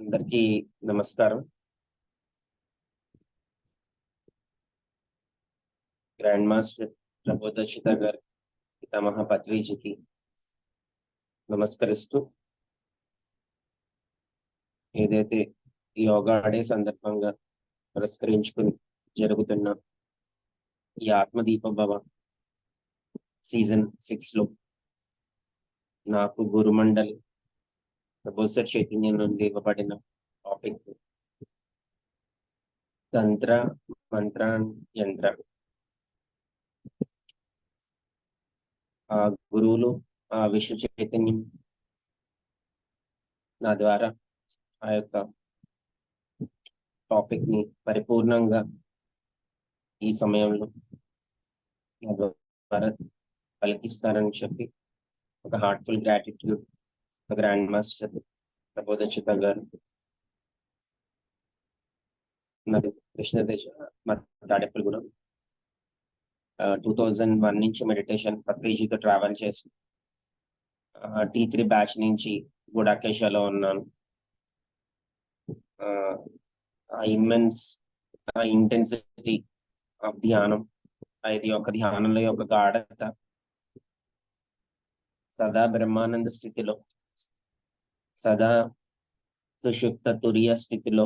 అందరికీ నమస్కారం. Grand master ప్రబోధచిత గారి పితామహ పత్రిజీకి నమస్కరిస్తూ, ఏదైతే యోగా డే సందర్భంగా పురస్కరించుకుని జరుగుతున్న ఈ ఆత్మదీప భవ సీజన్ 6 లో నాకు గురుమండలి ప్రొఫెసర్ చైతన్యం నుండి ఇవ్వబడిన టాపిక్ తంత్ర మంత్ర యంత్ర. ఆ గురువులు ఆ విశ్వ చైతన్యం నా ద్వారా ఆ యొక్క టాపిక్ ని పరిపూర్ణంగా ఈ సమయంలో నా ద్వారా పలికిస్తారని చెప్పి ఒక హార్ట్ఫుల్ గ్రాటిట్యూడ్ గ్రాండ్ మాస్టర్ ప్రబోధచిత గారు నాది కృష్ణదేశ తాడేపల్లిగూడెం 2001 నుంచి మెడిటేషన్ పత్రిజీతో ట్రావెల్ చేసి T3 బ్యాచ్ నుంచి గుడాకేశాలో ఉన్నాను. ఆ ఇమ్మెన్స్ ఇంటెన్సిటీ ఆఫ్ ధ్యానం, ఇది ఒక ధ్యానంలో యొక్క గాఢత, సదా బ్రహ్మానంద స్థితిలో, సదా సుషుప్త తురియ స్థితిలో,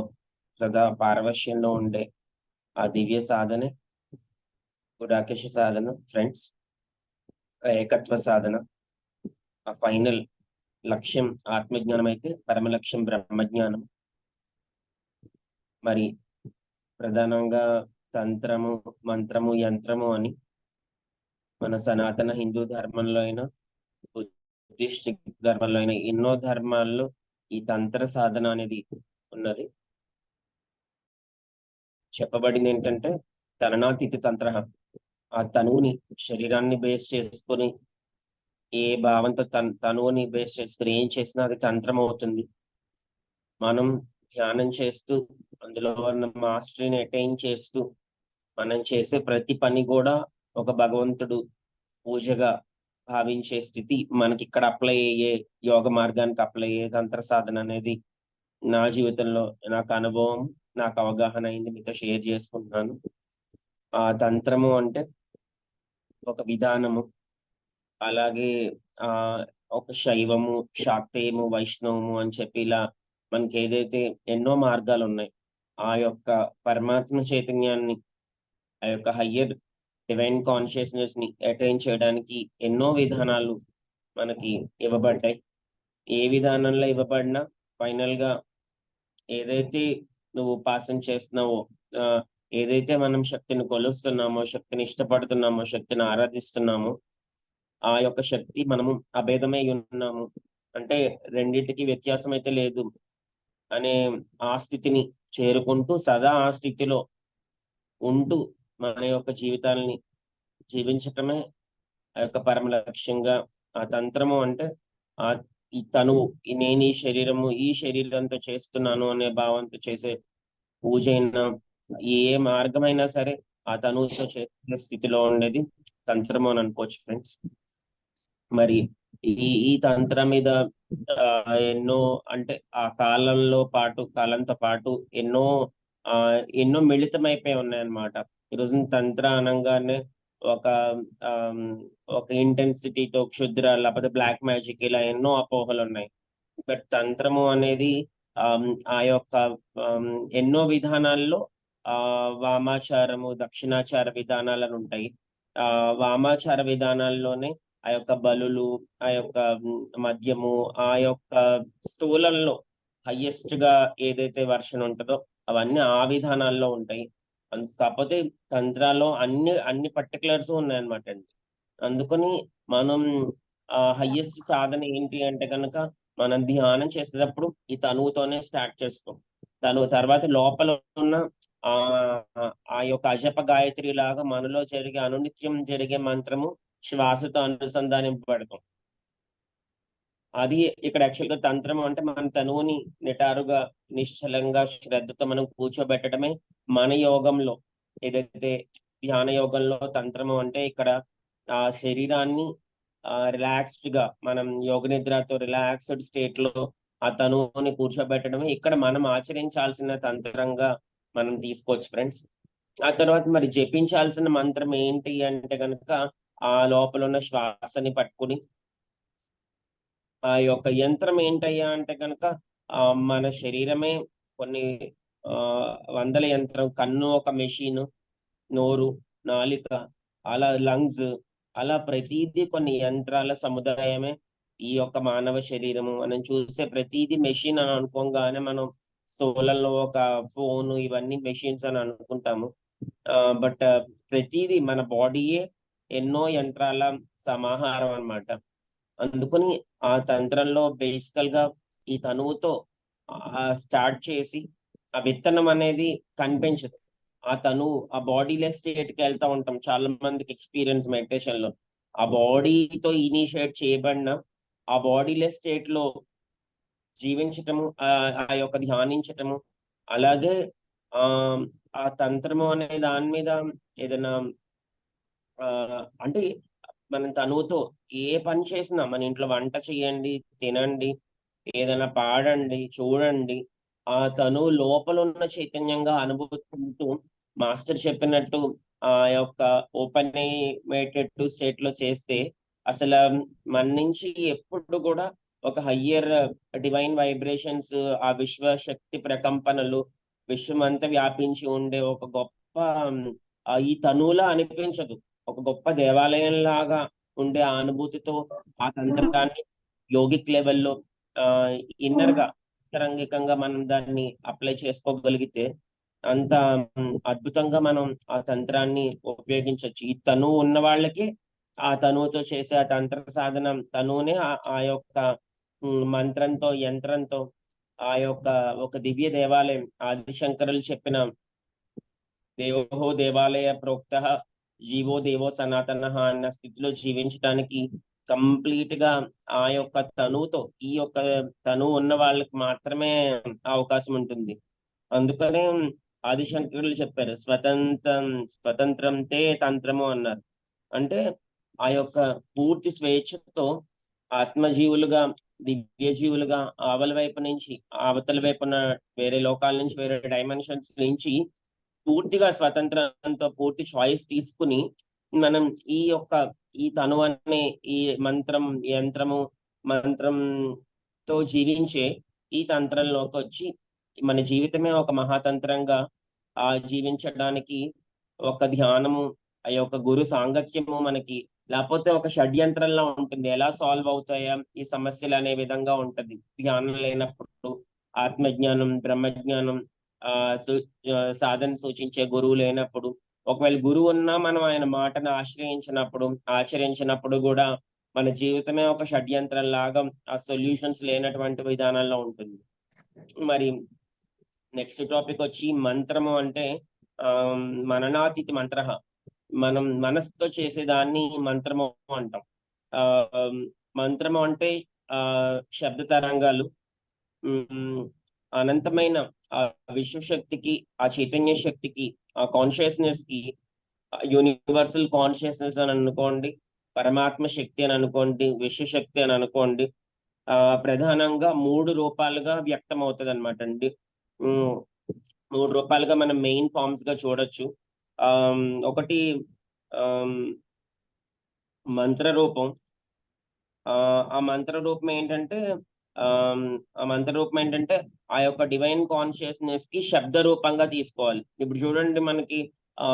సదా పారవశ్యంలో ఉండే ఆ దివ్య సాధనే గుడాకేశ సాధన ఫ్రెండ్స్. ఏకత్వ సాధన, ఆ ఫైనల్ లక్ష్యం ఆత్మజ్ఞానం అయితే పరమ లక్ష్యం బ్రహ్మజ్ఞానం. మరి ప్రధానంగా తంత్రము, మంత్రము, యంత్రము అని మన సనాతన హిందూ ధర్మంలో అయినా బుద్ధిస్ట్ ధర్మంలో అయినా ఎన్నో ధర్మాల్లో ఈ తంత్ర సాధన అనేది ఉన్నది. చెప్పబడింది ఏంటంటే తననాతిథి తంత్ర, ఆ తనువుని శరీరాన్ని బేస్ చేసుకొని ఏ భావంతో తనువుని బేస్ చేసుకుని ఏం చేసినా అది తంత్రం అవుతుంది. మనం ధ్యానం చేస్తూ అందులో ఉన్న మాస్టరీని అటైన్ చేస్తూ మనం చేసే ప్రతి పని కూడా ఒక భగవంతుడు పూజగా భావించే స్థితి మనకి ఇక్కడ అప్లై అయ్యే యోగ మార్గానికి అప్లై అయ్యే తంత్ర సాధన అనేది నా జీవితంలో నాకు అనుభవం, నాకు అవగాహన అయింది, మీతో షేర్ చేసుకుంటున్నాను. ఆ తంత్రము అంటే ఒక విధానము, అలాగే ఒక శైవము, శాక్తేయము, వైష్ణవము అని చెప్పి ఇలా మనకి ఏదైతే ఎన్నో మార్గాలు ఉన్నాయి. ఆ యొక్క పరమాత్మ చైతన్యాన్ని, ఆ యొక్క హయ్యర్ డివైన్ కాన్షియస్నెస్ ని అటైన్ చేయడానికి ఎన్నో విధానాలు మనకి ఇవ్వబడ్డాయి. ఏ విధానంలో ఇవ్వబడినా ఫైనల్ గా ఏదైతే నువ్వు ఉపాసన చేస్తున్నావో, ఏదైతే మనం శక్తిని కొలుస్తున్నామో, శక్తిని ఇష్టపడుతున్నామో, శక్తిని ఆరాధిస్తున్నామో, ఆ యొక్క శక్తి మనము అభేదమై ఉన్నాము అంటే రెండింటికి వ్యత్యాసం అయితే లేదు అనే ఆ స్థితిని చేరుకుంటూ సదా ఆ స్థితిలో ఉంటూ మన యొక్క జీవితాలని జీవించటమే ఆ యొక్క పరమ లక్ష్యంగా. ఆ తంత్రము అంటే ఆ ఈ తనువు, నేను ఈ శరీరంతో చేస్తున్నాను అనే భావంతో చేసే పూజ అయినా ఏ మార్గమైనా సరే ఆ తనువుతో చేసే స్థితిలో ఉండేది తంత్రము అని అనుకోవచ్చు ఫ్రెండ్స్. మరి ఈ తంత్ర మీద ఎన్నో అంటే ఆ కాలంతో పాటు ఎన్నో మిళితమైపోయి ఉన్నాయన్నమాట. ఈరోజు తంత్ర అనగానే ఒక ఒక ఇంటెన్సిటీతో క్షుద్ర లేకపోతే బ్లాక్ మ్యాజిక్ ఇలా ఎన్నో అపోహలు ఉన్నాయి. బట్ తంత్రము అనేది ఆ యొక్క ఎన్నో విధానాల్లో వామాచారము, దక్షిణాచార విధానాలను ఉంటాయి. వామాచార విధానాల్లోనే ఆ యొక్క బలులు, ఆ యొక్క మద్యము, ఆ యొక్క స్థూలంలో హయ్యెస్ట్ గా ఏదైతే వర్షన్ ఉంటుందో అవన్నీ ఆ విధానాల్లో ఉంటాయి. కాకపోతే తంత్రాల్లో అన్ని పర్టికులర్స్ ఉన్నాయన్నమాట అండి. అందుకని మనం హయ్యెస్ట్ సాధన ఏంటి అంటే కనుక మనం ధ్యానం చేసేటప్పుడు ఈ తనువుతోనే స్టార్ట్ చేస్తాం. తర్వాత లోపల ఉన్న ఆ యొక్క అజప గాయత్రి లాగా మనలో అనునిత్యం జరిగే మంత్రము శ్వాసతో అనుసంధానింపబడతాం. అది ఇక్కడ యాక్చువల్గా తంత్రం అంటే మన తనువుని నిటారుగా, నిశ్చలంగా, శ్రద్ధతో మనం కూర్చోబెట్టడమే మన యోగంలో. ఏదైతే ధ్యాన యోగంలో తంత్రము అంటే ఇక్కడ ఆ శరీరాన్ని రిలాక్స్డ్ గా మనం యోగ నిద్రతో రిలాక్స్డ్ స్టేట్ లో ఆ తనువుని కూర్చోబెట్టడమే ఇక్కడ మనం ఆచరించాల్సిన తంత్రంగా మనం తీసుకోవచ్చు ఫ్రెండ్స్. ఆ తర్వాత మరి జపించాల్సిన మంత్రం ఏంటి అంటే కనుక ఆ లోపల ఉన్న శ్వాసని పట్టుకుని ఆ యొక్క యంత్రం ఏంటయ్యా అంటే కనుక మన శరీరమే కొన్ని ఆ వందల యంత్రం, కన్ను ఒక మెషిన్, నోరు, నాలిక, అలా లంగ్స్, అలా ప్రతిదీ కొన్ని యంత్రాల సముదాయమే ఈ యొక్క మానవ శరీరము. మనం చూసే ప్రతిదీ మెషిన్ అని అనుకోగానే మనం స్థూలంలో ఒక ఫోన్ ఇవన్నీ మెషిన్స్ అని అనుకుంటాము. బట్ ప్రతిదీ మన బాడీయే ఎన్నో యంత్రాల సమాహారం అన్నమాట. అందుకని ఆ తంత్రంలో బేసికల్ గా ఈ తనువుతో స్టార్ట్ చేసి ఆ విత్తనం అనేది కనిపించదు. ఆ తనువు ఆ బాడీలెస్ స్టేట్ కి వెళ్తా ఉంటాం చాలా మందికి ఎక్స్పీరియన్స్ మెడిటేషన్ లో. ఆ బాడీతో ఇనిషియేట్ చేయబడిన ఆ బాడీలెస్ స్టేట్ లో జీవించటము, ఆ యొక్క ధ్యానించటము, అలాగే ఆ ఆ తంత్రము అనే దాని మీద ఏదైనా ఆ అంటే మనం తనువుతో ఏ పని చేసినా, మన ఇంట్లో వంట చేయండి, తినండి, ఏదైనా పాడండి, చూడండి, ఆ తనువు లోపల ఉన్న చైతన్యంగా అనుభూతితో మాస్టర్ చెప్పినట్టు ఆ యొక్క ఓపెన్ మేటెడ్ స్టేట్ లో చేస్తే అసలు మన నుంచి ఎప్పుడు కూడా ఒక హయ్యర్ డివైన్ వైబ్రేషన్స్, ఆ విశ్వశక్తి ప్రకంపనలు, విశ్వమంతా వ్యాపించి ఉండే ఒక గొప్ప ఈ తనువులా అనిపించదు. ఒక గొప్ప దేవాలయం లాగా ఉండే ఆ అనుభూతితో ఆ తంత్రాన్ని యోగిక్ లెవెల్లో ఆ ఇన్నర్ గా అంతరంగికంగా మనం దాన్ని అప్లై చేసుకోగలిగితే అంత అద్భుతంగా మనం ఆ తంత్రాన్ని ఉపయోగించవచ్చు. ఈ తనువు ఉన్న వాళ్ళకి ఆ తనువుతో చేసే ఆ తంత్ర సాధనం తనువునే ఆ యొక్క మంత్రంతో, యంత్రంతో, ఆ యొక్క ఒక దివ్య దేవాలయం ఆదిశంకరులు చెప్పిన దేవో దేవాలయ ప్రోక్త జీవో దేవో సనాతన అన్న స్థితిలో జీవించడానికి కంప్లీట్ గా ఆ యొక్క తనువుతో, ఈ యొక్క తనువు ఉన్న వాళ్ళకి మాత్రమే అవకాశం ఉంటుంది. అందుకనే ఆదిశంకరులు చెప్పారు స్వతంత్రం తే తంత్రము అన్నారు. అంటే ఆ యొక్క పూర్తి స్వేచ్ఛతో ఆత్మజీవులుగా, దివ్య జీవులుగా ఆవల వైపు నుంచి అవతల వైపున వేరే లోకాల నుంచి, వేరే డైమెన్షన్స్ నుంచి పూర్తిగా స్వతంత్రంతో పూర్తి చాయిస్ తీసుకుని మనం ఈ యొక్క ఈ తను అనే ఈ యంత్రము మంత్రంతో జీవించే ఈ తంత్రంలోకి వచ్చి మన జీవితమే ఒక మహాతంత్రంగా జీవించడానికి ఒక ధ్యానము, ఆ యొక్క గురు సాంగత్యము మనకి లేకపోతే ఒక షడ్యంత్రంలా ఉంటుంది. ఎలా సాల్వ్ అవుతాయా ఈ సమస్యలు అనే విధంగా ఉంటది ధ్యానం లేనప్పుడు. ఆత్మజ్ఞానం, బ్రహ్మజ్ఞానం ఆ సాధన సూచించే గురువు లేనప్పుడు, ఒకవేళ గురువు ఉన్నా మనం ఆయన మాటను ఆచరించినప్పుడు కూడా మన జీవితమే ఒక షడ్యంత్రం లాగా ఆ సొల్యూషన్స్ లేనటువంటి విధానంలో ఉంటుంది. మరి నెక్స్ట్ టాపిక్ వచ్చి మంత్రము అంటే ఆ మననాతీతి మంత్ర. మనం మనసుతో చేసేదాన్ని మంత్రము అంటాం. ఆ మంత్రము అంటే ఆ శబ్ద తరంగాలు, అనంతమైన ఆ విశ్వశక్తికి, ఆ చైతన్య శక్తికి, ఆ కాన్షియస్నెస్ కి, యూనివర్సల్ కాన్షియస్నెస్ అని అనుకోండి, పరమాత్మ శక్తి అని అనుకోండి, విశ్వశక్తి అని అనుకోండి, ప్రధానంగా 3 రూపాలుగా వ్యక్తం అవుతుంది అనమాట అండి. 3 రూపాలుగా మనం మెయిన్ ఫార్మ్స్ గా చూడొచ్చు. ఒకటి మంత్ర రూపం. ఆ మంత్ర రూపం ఏంటంటే ఆ యొక్క డివైన్ కాన్షియస్నెస్ కి శబ్ద రూపంగా తీసుకోవాలి. ఇప్పుడు చూడండి మనకి ఆ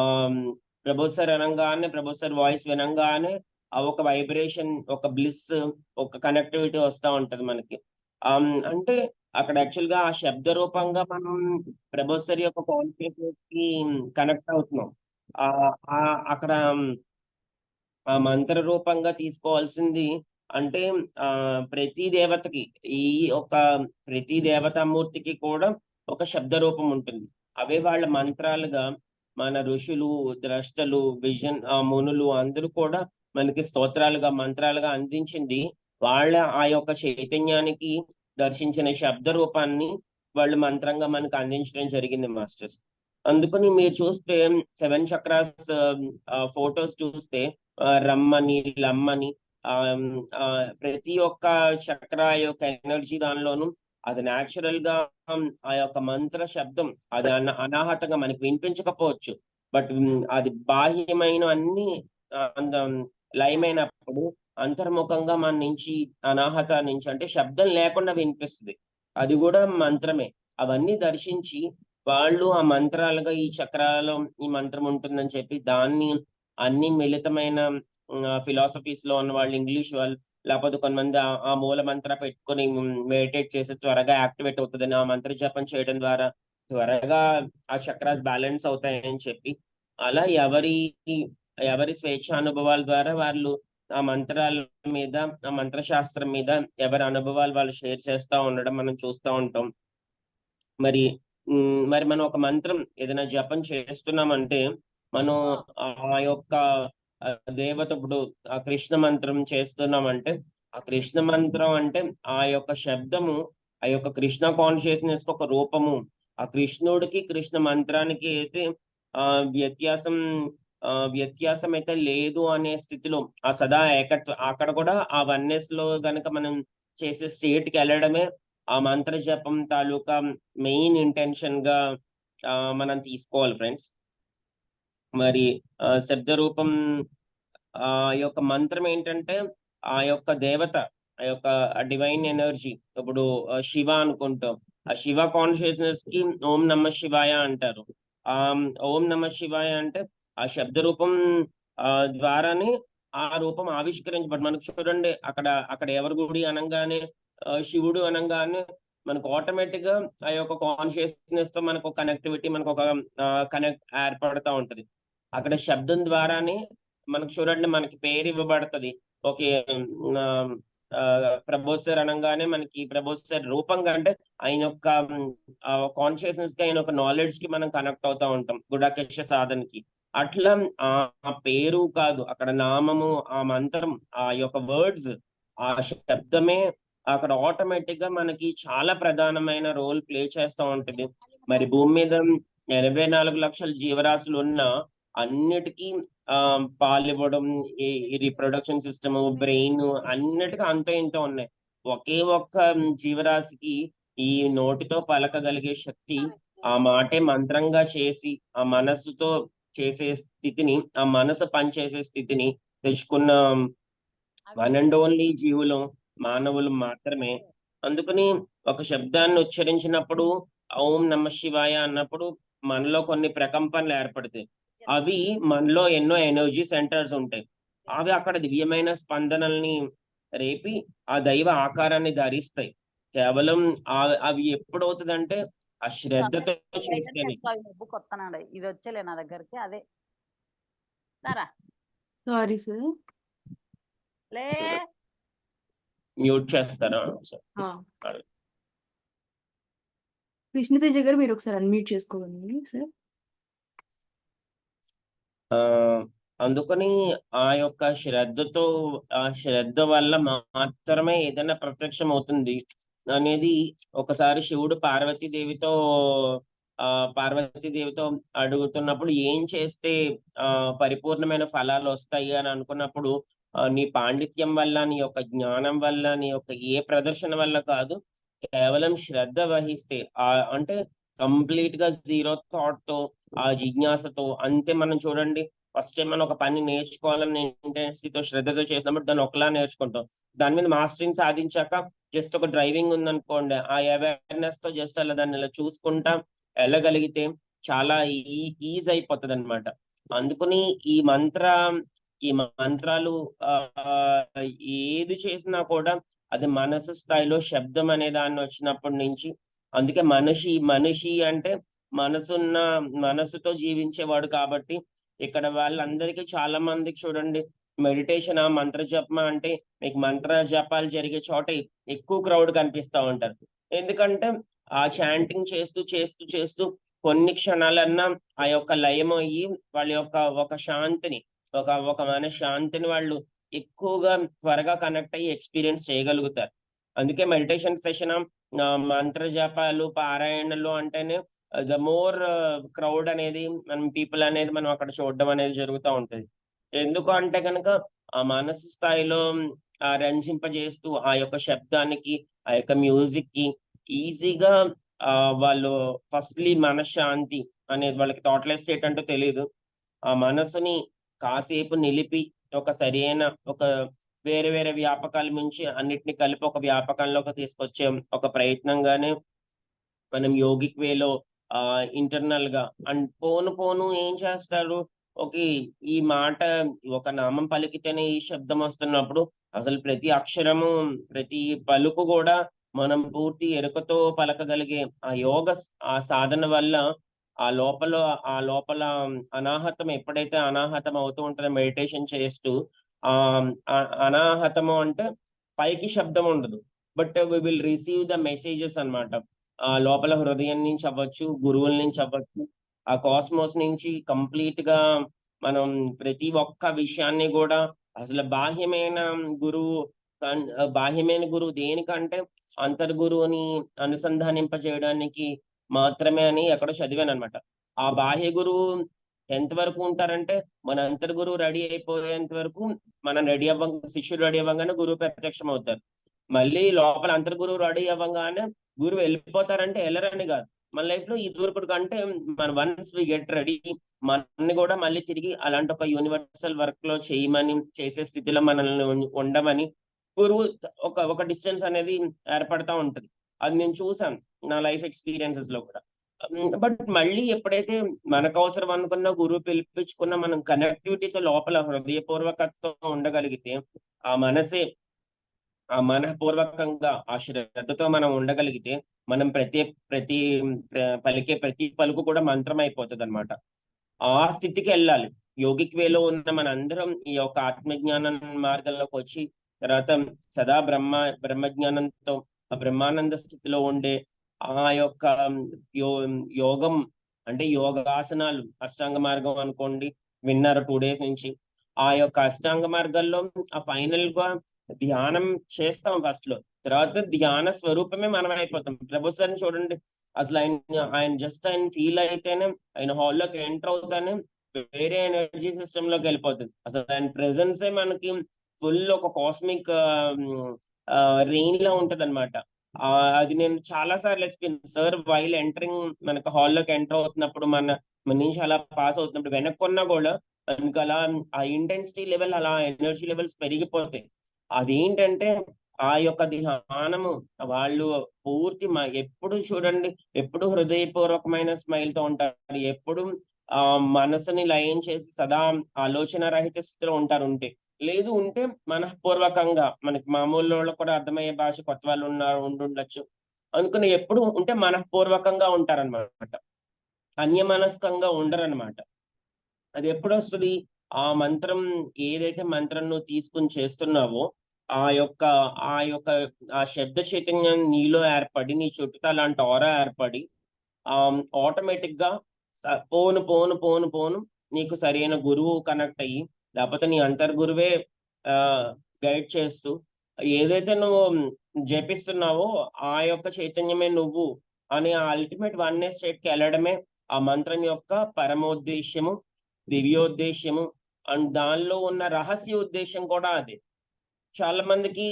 ప్రభు సార్ వాయిస్ వినంగానే ఆ ఒక వైబ్రేషన్, ఒక బ్లిస్, ఒక కనెక్టివిటీ వస్తూ ఉంటది మనకి. అంటే అక్కడ యాక్చువల్ గా ఆ శబ్ద రూపంగా మనం ప్రభు సార్ యొక్క కాన్షియస్నెస్ కి కనెక్ట్ అవుతున్నాం. ఆ అక్కడ ఆ మంత్ర రూపంగా తీసుకోవాల్సింది అంటే ఆ ప్రతి దేవతకి, ఈ ఒక ప్రతి దేవతామూర్తికి కూడా ఒక శబ్ద రూపం ఉంటుంది. అవే వాళ్ళ మంత్రాలుగా మన ఋషులు, ద్రష్టలు, మునులు అందరూ కూడా మనకి స్తోత్రాలుగా, మంత్రాలుగా అందించింది వాళ్ళ ఆ యొక్క చైతన్యానికి దర్శించిన శబ్ద రూపాన్ని వాళ్ళు మంత్రంగా మనకు అందించడం జరిగింది మాస్టర్స్. అందుకని మీరు చూస్తే 7 చక్రాస్ ఫొటోస్ చూస్తే రమ్మని, లమ్మని, ఆ ప్రతి ఒక్క చక్ర యొక్క ఎనర్జీ దానిలోను అది న్యాచురల్ గా ఆ యొక్క మంత్ర శబ్దం అది అనాహతంగా మనకి వినిపించకపోవచ్చు. బట్ అది బాహ్యమైన అన్ని లయమైనప్పుడు అంతర్ముఖంగా మన నుంచి అనాహత నుంచి అంటే శబ్దం లేకుండా వినిపిస్తుంది. అది కూడా మంత్రమే. అవన్నీ దర్శించి వాళ్ళు ఆ మంత్రాలుగా ఈ చక్రాలలో ఈ మంత్రం ఉంటుందని చెప్పి దాన్ని అన్ని మిళితమైన ఫిలాసఫీస్ లో ఉన్న వాళ్ళు, ఇంగ్లీష్ వాళ్ళు, లేకపోతే కొంతమంది ఆ మూల మంత్ర పెట్టుకొని మెడిటేట్ చేసి త్వరగా యాక్టివేట్ అవుతుందని ఆ మంత్ర జపం చేయడం ద్వారా త్వరగా ఆ చక్రాస్ బ్యాలెన్స్ అవుతాయని చెప్పి అలా ఎవరి స్వేచ్ఛానుభవాల ద్వారా వాళ్ళు ఆ మంత్రాల మీద, ఆ మంత్రశాస్త్రం మీద ఎవరి అనుభవాలు వాళ్ళు షేర్ చేస్తా ఉండడం మనం చూస్తూ ఉంటాం. మరి మరి మనం ఒక మంత్రం ఏదైనా జపం చేస్తున్నామంటే మనం ఆ యొక్క దేవత ఇప్పుడు ఆ కృష్ణ మంత్రం చేస్తున్నామంటే ఆ కృష్ణ మంత్రం అంటే ఆ యొక్క శబ్దము ఆ యొక్క కృష్ణ కాన్షియస్నెస్ ఒక రూపము. ఆ కృష్ణుడికి కృష్ణ మంత్రానికి అయితే ఆ వ్యత్యాసం వ్యత్యాసం అయితే లేదు అనే స్థితిలో ఆ సదా ఏకత్వ అక్కడ కూడా ఆ వన్నెస్ లో గనక మనం చేసే స్టేట్ కి వెళ్ళడమే ఆ మంత్ర జపం తాలూకా మెయిన్ ఇంటెన్షన్ గా మనం తీసుకోవాలి ఫ్రెండ్స్. మరి శబ్ద రూపం ఆ యొక్క మంత్రం ఏంటంటే ఆ యొక్క దేవత ఆ యొక్క డివైన్ ఎనర్జీ. ఇప్పుడు శివ అనుకుంటాం, ఆ శివ కాన్షియస్నెస్ కి ఓం నమ శివాయ అంటారు. ఆ ఓం నమ శివాయ అంటే ఆ శబ్ద రూపం ద్వారానే ఆ రూపం ఆవిష్కరించబడి మనకు చూడండి అక్కడ అక్కడ ఎవరి గుడి అనగానే శివుడు అనగానే మనకు ఆటోమేటిక్ గా ఆ యొక్క కాన్షియస్నెస్ తో మనకు కనెక్టివిటీ మనకు ఒక కనెక్ట్ ఏర్పడుతూ ఉంటది. అక్కడ శబ్దం ద్వారానే మనకు చూడండి మనకి పేరు ఇవ్వబడుతుంది. ఓకే, ప్రభోసర్ అనగానే మనకి ప్రభోసర్ రూపంగా అంటే ఆయన యొక్క కాన్షియస్నెస్ కి ఆయన ఒక నాలెడ్జ్ కి మనం కనెక్ట్ అవుతా ఉంటాం గుడాకేశ సాధనకి. అట్లా ఆ పేరు కాదు అక్కడ నామము, ఆ మంత్రం, ఆ యొక్క వర్డ్స్, ఆ శబ్దమే అక్కడ ఆటోమేటిక్ గా మనకి చాలా ప్రధానమైన రోల్ ప్లే చేస్తూ ఉంటుంది. మరి భూమి మీద 84 లక్షల జీవరాశులు ఉన్న అన్నిటికీ పాలివ్వడం, ఈ రిప్రొడక్షన్ సిస్టమ్, బ్రెయిన్ అన్నిటికీ అంతో ఇంతో ఉన్నాయి. ఒకే ఒక్క జీవరాశికి ఈ నోటితో పలకగలిగే శక్తి, ఆ మాటే మంత్రంగా చేసి ఆ మనస్సుతో చేసే స్థితిని, ఆ మనసు పనిచేసే స్థితిని తెచ్చుకున్న వన్ అండ్ ఓన్లీ జీవులు మానవులు మాత్రమే. అందుకని ఒక శబ్దాన్ని ఉచ్చరించినప్పుడు ఓం నమ శివాయ అన్నప్పుడు మనలో కొన్ని ప్రకంపనలు ఏర్పడతాయి. అవి మనలో ఎన్నో ఎనర్జీ సెంటర్స్ ఉంటాయి. అవి అక్కడ దివ్యమైన స్పందనల్ని రేపి ఆ దైవ ఆకారాన్ని ధరిస్తాయి. కేవలం అవి ఎప్పుడవుతుందంటే ఆ శ్రద్ధతో చేస్తేనే. కొత్తనాడు ఇది వచ్చేలే నా దగ్గరికి అదే సారీ సార్. మ్యూట్ చేస్తారా? కృష్ణతేజ గారు మీరు ఒకసారి అన్మ్యూట్ చేసుకోగలండి సార్. అందుకని ఆ యొక్క శ్రద్ధతో, ఆ శ్రద్ధ వల్ల మాత్రమే ఏదైనా ప్రత్యక్షం అవుతుంది అనేది ఒకసారి శివుడు పార్వతీదేవితో అడుగుతున్నప్పుడు ఏం చేస్తే పరిపూర్ణమైన ఫలాలు వస్తాయి అని అనుకున్నప్పుడు నీ పాండిత్యం వల్ల, నీ యొక్క జ్ఞానం వల్ల, నీ యొక్క ఏ ప్రదర్శన వల్ల కాదు, కేవలం శ్రద్ధ వహిస్తే అంటే కంప్లీట్ గా జీరో థాట్ తో ఆ జిజ్ఞాసతో అంతే. మనం చూడండి ఫస్ట్ టైం మనం ఒక పని నేర్చుకోవాలని ఇంటెన్సిటీతో శ్రద్ధతో చేసినప్పుడు దాన్ని ఒకలా నేర్చుకుంటాం. దాని మీద మాస్టరింగ్ సాధించాక జస్ట్ ఒక డ్రైవింగ్ ఉందనుకోండి, ఆ అవేర్నెస్ తో జస్ట్ అలా దాన్ని ఇలా చూసుకుంటా వెళ్ళగలిగితే చాలా ఈజీ అయిపోతుంది అనమాట. అందుకని ఈ మంత్రాలు ఏది చేసినా కూడా అది మనసు స్థాయిలో శబ్దం అనే దాన్ని వచ్చినప్పటి నుంచి, అందుకే మనిషి అంటే మనసుతో జీవించేవాడు కాబట్టి ఇక్కడ వాళ్ళందరికీ చాలా మందికి చూడండి మెడిటేషన్ మంత్ర జపమా అంటే మీకు మంత్ర జపాలు జరిగే చోట ఎక్కువ క్రౌడ్ కనిపిస్తూ ఉంటారు. ఎందుకంటే ఆ చాంటింగ్ చేస్తూ చేస్తూ చేస్తూ కొన్ని క్షణాలన్నా ఆ యొక్క లయం అయ్యి వాళ్ళ యొక్క ఒక శాంతిని, ఒక మన శాంతిని వాళ్ళు ఎక్కువగా త్వరగా కనెక్ట్ అయ్యి ఎక్స్పీరియన్స్ చేయగలుగుతారు. అందుకే మెడిటేషన్ సెషన్, మంత్ర జపాలు, పారాయణలు అంటేనే ద మోర్ క్రౌడ్ అనేది మనం పీపుల్ అనేది మనం అక్కడ చూడడం అనేది జరుగుతూ ఉంటుంది. ఎందుకు అంటే కనుక ఆ మనసు స్థాయిలో రంజింపజేస్తూ ఆ యొక్క శబ్దానికి, ఆ యొక్క మ్యూజిక్ కి ఈజీగా వాళ్ళు ఫస్ట్లీ మనశ్శాంతి అనేది వాళ్ళకి థాట్లెస్ స్టేట్ అంటే తెలియదు. ఆ మనసుని కాసేపు నిలిపి ఒక సరైన ఒక వేరే వేరే వ్యాపకాల నుంచి అన్నిటిని కలిపి ఒక వ్యాపకంలోకి తీసుకొచ్చే ఒక ప్రయత్నంగానే మనం యోగిక్ వేలో ఇంటర్నల్ గా అండ్ పోను పోను ఏం చేస్తారు, ఓకే, ఈ మాట ఒక నామం పలికితేనే ఈ శబ్దం వస్తున్నప్పుడు అసలు ప్రతి అక్షరము ప్రతి పలుకు కూడా మనం పూర్తి ఎరుకతో పలకగలిగే ఆ సాధన వల్ల ఆ లోపల అనాహతం ఎప్పుడైతే అనాహతం అవుతూ ఉంటుందో మెడిటేషన్ చేస్తూ ఆ అనాహతము అంటే పైకి శబ్దం ఉండదు, but we will receive the messages అన్నమాట. లోపల హృదయం నుంచి అవ్వచ్చు, గురువుల నుంచి అవ్వచ్చు, ఆ కాస్మోస్ నుంచి కంప్లీట్ గా మనం ప్రతి ఒక్క విషయాన్ని కూడా అసలు బాహ్యమైన గురువు దేనికంటే అంతర్గురువుని అనుసంధానింపజేయడానికి మాత్రమే అని ఎక్కడో చదివాను అనమాట. ఆ బాహ్య గురువు ఎంతవరకు ఉంటారంటే మన అంతర్గురువు రెడీ అయిపోయేంత వరకు మనం రెడీ శిష్యుడు రెడీ అవ్వగానే గురువు ప్రత్యక్షం అవుతారు. మళ్ళీ లోపల అంతర్గురువు రెడీ అవ్వగానే గురువు వెళ్ళిపోతారంటే వెళ్ళరని కాదు. మన లైఫ్ లో ఇదివరకు కంటే మన వన్స్ వి గెట్ రెడీ మనల్ని కూడా మళ్ళీ తిరిగి అలాంటి ఒక యూనివర్సల్ వర్క్ లో చేసే స్థితిలో మనల్ని ఉండమని గురువు ఒక డిస్టెన్స్ అనేది ఏర్పడతా ఉంటది. అది నేను చూసాను నా లైఫ్ ఎక్స్పీరియన్సెస్ లో కూడా. బట్ మళ్ళీ ఎప్పుడైతే మనకు అవసరం అనుకున్న గురువు పిలిపించుకున్న మనం కనెక్టివిటీతో లోపల హృదయపూర్వకతో ఉండగలిగితే ఆ మనసే మనఃపూర్వకంగా ఆ శ్రద్ధతో మనం ఉండగలిగితే మనం ప్రతి పలికే ప్రతి పలుకు కూడా మంత్రం అయిపోతుంది అనమాట. ఆ స్థితికి వెళ్ళాలి. యోగిక్ వేలో ఉన్న మనందరం ఈ యొక్క ఆత్మజ్ఞానం మార్గంలోకి వచ్చి తర్వాత సదా బ్రహ్మజ్ఞానంతో ఆ బ్రహ్మానంద స్థితిలో ఉండే ఆ యొక్క యోగం అంటే యోగాసనాలు అష్టాంగ మార్గం అనుకోండి, విన్నారు 2 days నుంచి. ఆ యొక్క అష్టాంగ మార్గాల్లో ఆ ఫైనల్ గా ధ్యానం చేస్తాం ఫస్ట్ లో, తర్వాత ధ్యాన స్వరూపమే మనం అయిపోతాం. ప్రభు సార్ని చూడండి, అసలు ఆయన ఫీల్ అయితేనే ఆయన హాల్లోకి ఎంటర్ అవుతానే వేరే ఎనర్జీ సిస్టమ్ లోకి వెళ్ళిపోతుంది. అసలు ఆయన ప్రెజెన్సే మనకి ఫుల్ ఒక కాస్మిక్ రెయిన్ లా ఉంటది అనమాట. అది నేను చాలా సార్లు ఎక్స్పీరియన్స్ సార్ వైల్ ఎంటరింగ్ మనకు హాల్లోకి ఎంటర్ అవుతున్నప్పుడు మన నుంచి అలా పాస్ అవుతున్నప్పుడు వెనక్కున్నా కూడా మనకు అలా ఆ ఇంటెన్సిటీ లెవెల్ అలా ఎనర్జీ లెవెల్స్ పెరిగిపోతాయి. అదేంటంటే ఆ యొక్క ధ్యానము వాళ్ళు పూర్తి ఎప్పుడు చూడండి, ఎప్పుడు హృదయపూర్వకమైన స్మైల్ తో ఉంటారు, ఎప్పుడు మనసుని లయం చేసి సదా ఆలోచన రహిత స్థితిలో ఉంటే లేదు ఉంటే మనఃపూర్వకంగా మనకి మామూలు వాళ్ళకు కూడా అర్థమయ్యే భాష కొత్త వాళ్ళు ఉండుండొచ్చు అనుకుని ఎప్పుడు ఉంటే మనఃపూర్వకంగా ఉంటారనమాట, అన్యమనస్కంగా ఉండరనమాట. అది ఎప్పుడు వస్తుంది, ఆ మంత్రం ఏదైతే మంత్రం నువ్వు తీసుకుని చేస్తున్నావో ఆ శబ్ద చైతన్యం నీలో ఏర్పడి నీ చుట్టూ అలాంటి ఆరా ఏర్పడి ఆటోమేటిక్ గా పోను పోను పోను పోను నీకు సరైన గురువు కనెక్ట్ అయ్యి లేకపోతే నీ అంతర్గురువే గైడ్ చేస్తూ ఏదైతే నువ్వు జపిస్తున్నావో ఆ యొక్క చైతన్యమే నువ్వు అనే అల్టిమేట్ వన్నెస్ స్టేట్ కి వెళ్ళడమే ఆ మంత్రం యొక్క పరమోద్దేశ్యము, దివ్యోద్దేశ్యము. అండ్ దానిలో ఉన్న రహస్య ఉద్దేశం కూడా అదే. చాలా మందికి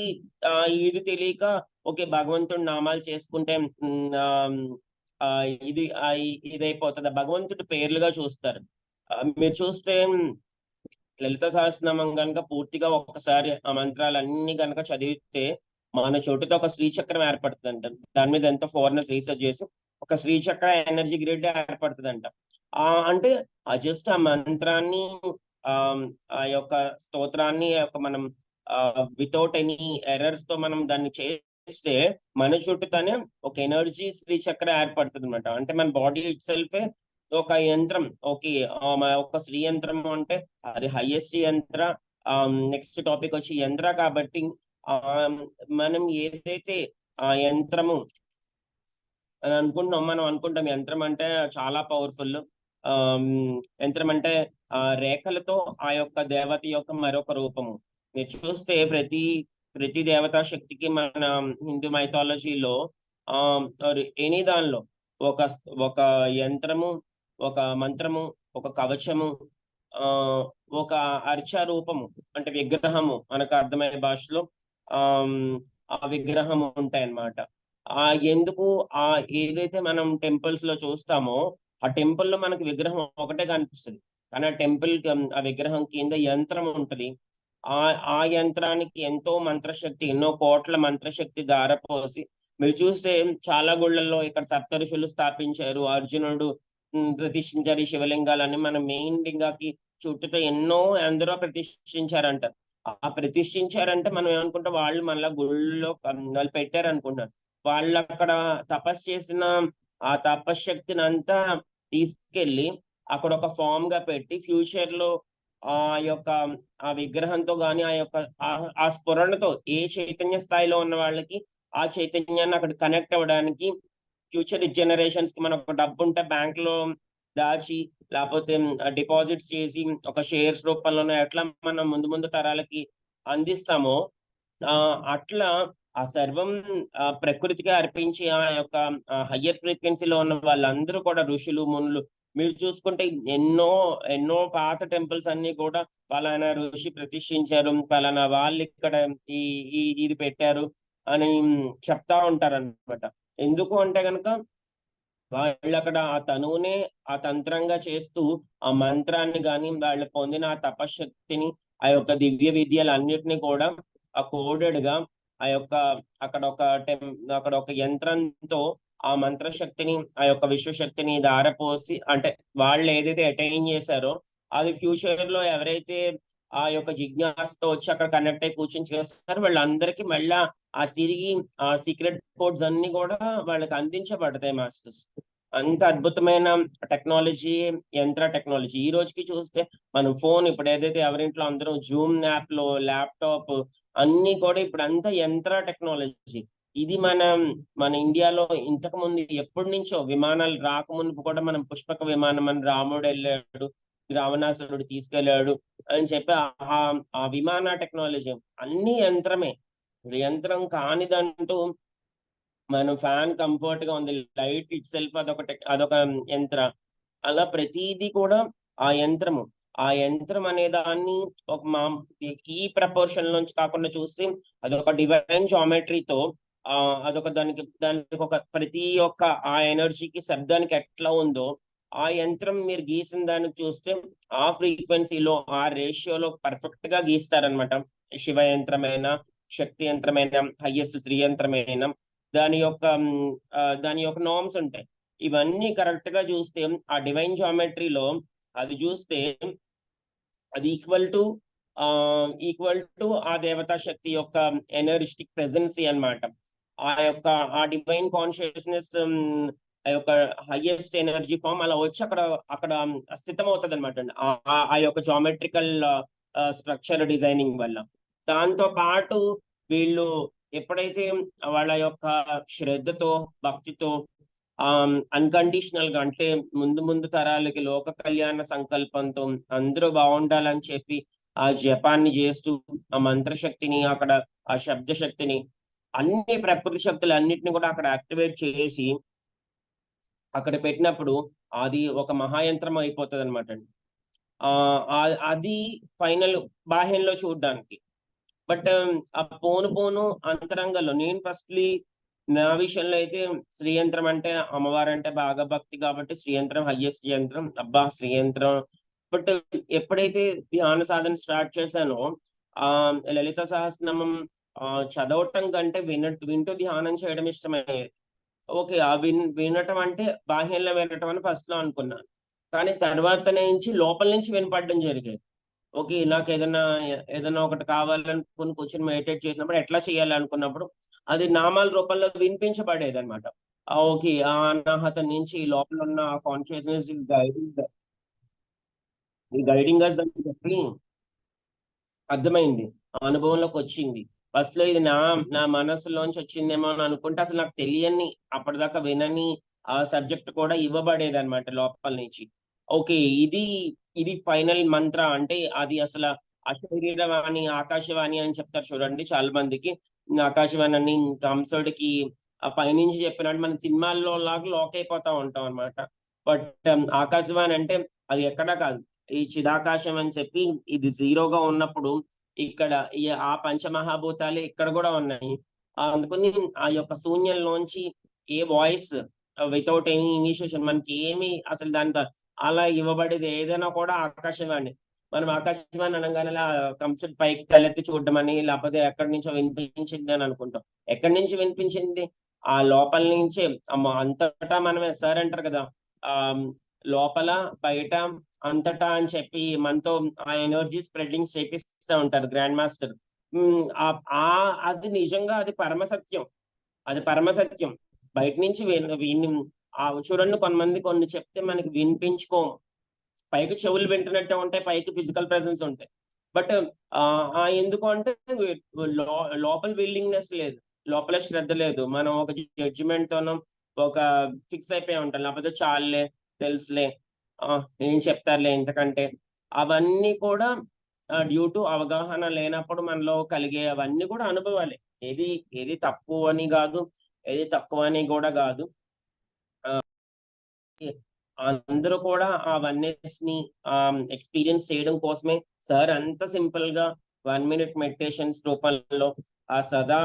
ఇది తెలియక ఓకే భగవంతుడి నామాలు చేసుకుంటే ఇదైపోతుంది, భగవంతుడి పేర్లుగా చూస్తారు. మీరు చూస్తే లలిత సహస్రనామం కనుక పూర్తిగా ఒక్కసారి ఆ మంత్రాలన్నీ కనుక చదివితే మన చోటుతో ఒక శ్రీచక్రం ఏర్పడుతుందంట. దాని మీద ఎంతో ఫారినర్స్ రీసెర్చ్ చేసి ఒక శ్రీచక్ర ఎనర్జీ గ్రిడ్ ఏర్పడుతుందంట. అంటే జస్ట్ ఆ మంత్రాన్ని ఆ యొక్క స్తోత్రాన్ని మనం వితౌట్ ఎనీ ఎర్రర్స్ తో మనం దాన్ని చేస్తే మన చుట్టూతోనే ఒక ఎనర్జీ శ్రీచక్ర ఏర్పడుతుంది అనమాట. అంటే మన బాడీ ఇట్ సెల్ఫే ఒక యంత్రం. ఓకే, ఒక శ్రీ యంత్రం అంటే అది హైయెస్ట్ యంత్ర. నెక్స్ట్ టాపిక్ వచ్చి యంత్ర కాబట్టి మనం ఏదైతే ఆ యంత్రము అని మనం అనుకుంటాం యంత్రం అంటే చాలా పవర్ఫుల్. యంత్రం అంటే రేఖలతో ఆ యొక్క దేవత యొక్క మరొక రూపము. మీరు చూస్తే ప్రతి దేవతా శక్తికి మన హిందూ మైథాలజీలో ఎనీ దానిలో ఒక యంత్రము, ఒక మంత్రము, ఒక కవచము, ఒక అర్చ రూపము అంటే విగ్రహము మనకు అర్థమయ్యే భాషలో ఆ విగ్రహము ఉంటాయన్నమాట. ఎందుకు ఏదైతే మనం టెంపుల్స్ లో చూస్తామో ఆ టెంపుల్ లో మనకి విగ్రహం ఒకటే కనిపిస్తుంది, కానీ ఆ టెంపుల్ ఆ విగ్రహం కింద యంత్రం ఉంటది. ఆ యంత్రానికి ఎంతో మంత్రశక్తి, ఎన్నో కోట్ల మంత్రశక్తి ధారపోసి మీరు చూస్తే చాలా గుళ్ళల్లో ఇక్కడ సప్త ఋషులు స్థాపించారు, అర్జునుడు ప్రతిష్ఠించారు ఈ శివలింగాలని. మన మెయిన్ లింగాకి చుట్టూతో ఎన్నో అందరూ ప్రతిష్ఠించారంట. ఆ ప్రతిష్ఠించారంటే మనం ఏమనుకుంటాం, వాళ్ళు మళ్ళా గుళ్ళో వాళ్ళు పెట్టారు అనుకుంటారు. వాళ్ళు అక్కడ తపస్సు చేసిన ఆ తపశ్శక్తిని అంతా తీసుకెళ్లి అక్కడ ఒక ఫామ్ గా పెట్టి ఫ్యూచర్ లో ఆ యొక్క ఆ విగ్రహంతో గాని ఆ స్ఫురణతో ఏ చైతన్య స్థాయిలో ఉన్న వాళ్ళకి ఆ చైతన్యాన్ని అక్కడ కనెక్ట్ అవ్వడానికి, ఫ్యూచర్ జనరేషన్స్ కి మనకు డబ్బు ఉంటే బ్యాంక్ లో దాచి లేకపోతే డిపాజిట్స్ చేసి ఒక షేర్స్ రూపంలోనే ఎట్లా మనం ముందు ముందు తరాలకి అందిస్తామో అట్లా ఆ సర్వం ప్రకృతిగా అర్పించి ఆ యొక్క హయ్యర్ ఫ్రీక్వెన్సీలో ఉన్న వాళ్ళందరూ కూడా ఋషులు మునులు. మీరు చూసుకుంటే ఎన్నో ఎన్నో పాత టెంపుల్స్ అన్ని కూడా పలానా ఋషి ప్రతిష్ఠించారు, పలానా వాళ్ళు ఇక్కడ ఇది పెట్టారు అని చెప్తా ఉంటారు అనమాట. ఎందుకు అంటే గనక వాళ్ళు అక్కడ ఆ తనువునే ఆ తంత్రంగా చేస్తూ ఆ మంత్రాన్ని గాని వాళ్ళు పొందిన ఆ తపశక్తిని ఆ యొక్క దివ్య విద్యలు అన్నిటిని కూడా ఆ కోడెడ్ గా ఆ యొక్క అక్కడ ఒక యంత్రంతో ఆ మంత్రశక్తిని ఆ యొక్క విశ్వశక్తిని ధారపోసి, అంటే వాళ్ళు ఏదైతే అటైన్ చేశారో అది ఫ్యూచర్ లో ఎవరైతే ఆ యొక్క జిజ్ఞాసతో వచ్చి అక్కడ కనెక్ట్ అయి కూర్చొని చేస్తారు వాళ్ళందరికీ మళ్ళా ఆ తిరిగి ఆ సీక్రెట్ కోడ్స్ అన్ని కూడా వాళ్ళకి అందించబడతాయి మాస్టర్స్. అంత అద్భుతమైన టెక్నాలజీ, యంత్ర టెక్నాలజీ. ఈ రోజుకి చూస్తే మనం ఫోన్ ఇప్పుడు ఏదైతే ఎవరింట్లో అందరూ జూమ్ యాప్ లో ల్యాప్టాప్ అన్ని కూడా ఇప్పుడు అంతా యంత్ర టెక్నాలజీ. ఇది మన ఇండియాలో ఇంతకు ముందు ఎప్పటి నుంచో విమానాలు రాకముందు కూడా మనం పుష్పక విమానం అని రాముడు వెళ్ళాడు, రావణాసురుడు తీసుకెళ్లాడు అని చెప్పి ఆ విమాన టెక్నాలజీ అన్ని యంత్రమే. యంత్రం కానిదంటూ మనం ఫ్యాన్ కంఫర్ట్ గా ఉంది, లైట్ ఇట్ సెల్ఫ్ అదొక యంత్ర. అలా ప్రతిదీ కూడా ఆ యంత్రము. ఆ యంత్రం అనే దాన్ని ఒక ఈ ప్రపోర్షన్ నుంచి కాకుండా చూస్తే అదొక డివైన్ జామెట్రీతో దానికి ఒక ప్రతి ఒక్క ఆ ఎనర్జీకి శబ్దానికి ఎట్లా ఉందో ఆ యంత్రం మీరు గీసిన దానికి చూస్తే ఆ ఫ్రీక్వెన్సీలో ఆ రేషియోలో పర్ఫెక్ట్ గా గీస్తారనమాట. శివ యంత్రమైన, శక్తి యంత్రమైన, హయ్యెస్ట్ శ్రీ యంత్రమైన దాని యొక్క నార్మ్స్ ఉంటాయి. ఇవన్నీ కరెక్ట్ గా చూస్తే ఆ డివైన్ జామెట్రీలో అది చూస్తే అది ఈక్వల్ టు ఆ దేవతా శక్తి యొక్క ఎనర్జెటిక్ ప్రెజెన్సీ అన్నమాట. ఆ డివైన్ కాన్షియస్నెస్ ఆ యొక్క హైయెస్ట్ ఎనర్జీ ఫామ్ అలా వచ్చి అక్కడ స్థితం అవుతుంది అనమాట. ఆ యొక్క జామెట్రికల్ స్ట్రక్చర్ డిజైనింగ్ వల్ల. దాంతో పాటు వీళ్ళు ఎప్పుడైతే వాళ్ళ యొక్క శ్రద్ధతో, భక్తితో అన్కండిషనల్ గా, అంటే ముందు తరాలకి లోక కళ్యాణ సంకల్పంతో అందరూ బాగుండాలని చెప్పి ఆ జపాన్ని చేస్తూ ఆ మంత్రశక్తిని అక్కడ ఆ శబ్ద శక్తిని అన్ని ప్రకృతి శక్తులు అన్నిటిని కూడా అక్కడ యాక్టివేట్ చేసి అక్కడ పెట్టినప్పుడు అది ఒక మహాయంత్రం అయిపోతుంది అనమాట అండి. అది ఫైనల్ బాహ్యంలో చూడడానికి. బట్ ఆ పోను అంతరంగంలో నేను ఫస్ట్లీ నా విషయంలో అయితే శ్రీయంత్రం అంటే అమ్మవారు అంటే బాగా భక్తి కాబట్టి శ్రీయంత్రం హయ్యెస్ట్ యంత్రం, అబ్బా శ్రీయంత్రం. బట్ ఎప్పుడైతే ధ్యాన సాధన స్టార్ట్ చేశానో లలిత సహస్రనామం చదవటం కంటే వింటూ ధ్యానం చేయడం ఇష్టమయ్యేది. ఓకే, వినటం అంటే బాహ్యంలో వినటం అని ఫస్ట్ లో అనుకున్నాను, కానీ తర్వాత నుంచి లోపల నుంచి వినపడడం జరిగేది. ఓకే, నాకు ఏదైనా ఒకటి కావాలనుకుని కూర్చొని మెడిటేట్ చేసినప్పుడు ఎట్లా చేయాలి అనుకున్నప్పుడు అది నామాల రూపంలో వినిపించబడేది అనమాట. ఓకే, ఆ అనాహత నుంచి లోపల ఉన్న కాన్షియస్నెస్ గైడింగ్ అస్ అని చెప్పి అర్థమైంది, అనుభవంలోకి వచ్చింది. ఫస్ట్ లో ఇది నా మనసులోంచి వచ్చిందేమో అని అనుకుంటే అసలు నాకు తెలియని, అప్పటిదాకా వినని ఆ సబ్జెక్ట్ కూడా ఇవ్వబడేది అనమాట లోపల నుంచి. ఓకే, ఇది ఫైనల్ మంత్ర అంటే అది అసలు అశరీరవాణి ఆకాశవాణి అని చెప్తారు చూడండి చాలా మందికి. ఆకాశవాణి అని కంసుడికి ఆ పైనుంచి చెప్పినట్టు మన సినిమాల్లో లాగా లాక్ అయిపోతా ఉంటాం అనమాట. బట్ ఆకాశవాణి అంటే అది ఎక్కడా కాదు, ఈ చిదాకాశం అని చెప్పి ఇది జీరోగా ఉన్నప్పుడు ఇక్కడ ఆ పంచమహాభూతాలు ఇక్కడ కూడా ఉన్నాయి. అందుకని ఆ యొక్క శూన్యంలోంచి ఏ వాయిస్ వితౌట్ ఎనీ ఇనిషియేషన్ మనకి ఏమి అసలు దాంతో అలా ఇవ్వబడేది ఏదైనా కూడా ఆకాశవాణి. మనం ఆకాశవాణి అనగానే అలా కంప్యూటర్ పైకి తలెత్తి చూడడం అని, లేకపోతే ఎక్కడి నుంచో వినిపించింది అని అనుకుంటాం. ఎక్కడి నుంచి వినిపించింది? ఆ లోపల నుంచే అంతటా మనమే సార్ అంటారు కదా, లోపల బయట అంతటా అని చెప్పి మనతో ఆ ఎనర్జీ స్ప్రెడ్డింగ్ చేపిస్తూ ఉంటారు గ్రాండ్ మాస్టర్. అది నిజంగా అది పరమసత్యం. అది పరమసత్యం. బయట నుంచి విని చూడండి, కొంతమంది కొన్ని చెప్తే మనకి వినిపించుకోము. పైకి చెవులు వింటున్నట్టే ఉంటాయి, పైకి ఫిజికల్ ప్రెసెన్స్ ఉంటాయి. బట్ ఎందుకు అంటే లోపల విల్లింగ్నెస్ లేదు, లోపల శ్రద్ధ లేదు. మనం ఒక జడ్జిమెంట్ తోనో ఒక ఫిక్స్ అయిపోయి ఉంటాం, లేకపోతే చాలులే తెలుసులే, ఏం చెప్తారులే ఇంతకంటే. అవన్నీ కూడా డ్యూ టు అవగాహన లేనప్పుడు మనలో కలిగే అవన్నీ కూడా అనుభవాలే. ఏది తప్పు అని కాదు, ఏది తక్కువ అని కూడా కాదు. అందరూ కూడా ఆ వన్నెస్ ని ఎక్స్పీరియన్స్ చేయడం కోసమే సార్ అంత సింపుల్ గా 1 minute మెడిటేషన్స్ రూపంలో ఆ సదా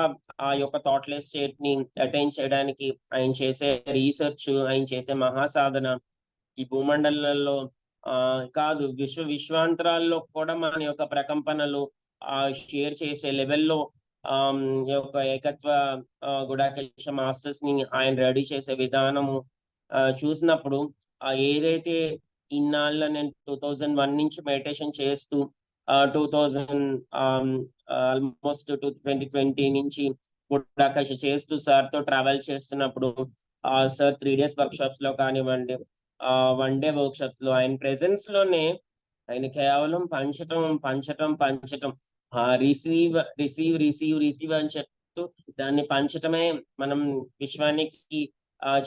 ఆ యొక్క థాట్లెస్ స్టేట్ ని అటైన్ చేయడానికి ఆయన చేసే రీసెర్చ్, ఆయన చేసే మహాసాధన ఈ భూమండలంలో కాదు, విశ్వాంతరాల్లో కూడా మన యొక్క ప్రకంపనలు షేర్ చేసే లెవెల్లో యొక్క ఏకత్వ గుడాకేశ మాస్టర్స్ ని ఆయన రెడీ చేసే విధానము చూసినప్పుడు ఏదైతే ఇన్నాళ్ళ నేను 2001 నుంచి మెడిటేషన్ చేస్తూ 2000 ఆల్మోస్ట్ 2020 నుంచి గుడాకేశ చేస్తూ సార్ తో ట్రావెల్ చేస్తున్నప్పుడు సార్ 3 days వర్క్షాప్స్ లో కానివ్వండి, 1 day వర్క్షాప్స్ లో ఆయన ప్రెసెన్స్ లోనే ఆయన కేవలం పంచటం రిసీవ్ అని చెప్తూ దాన్ని పంచటమే మనం విశ్వానికి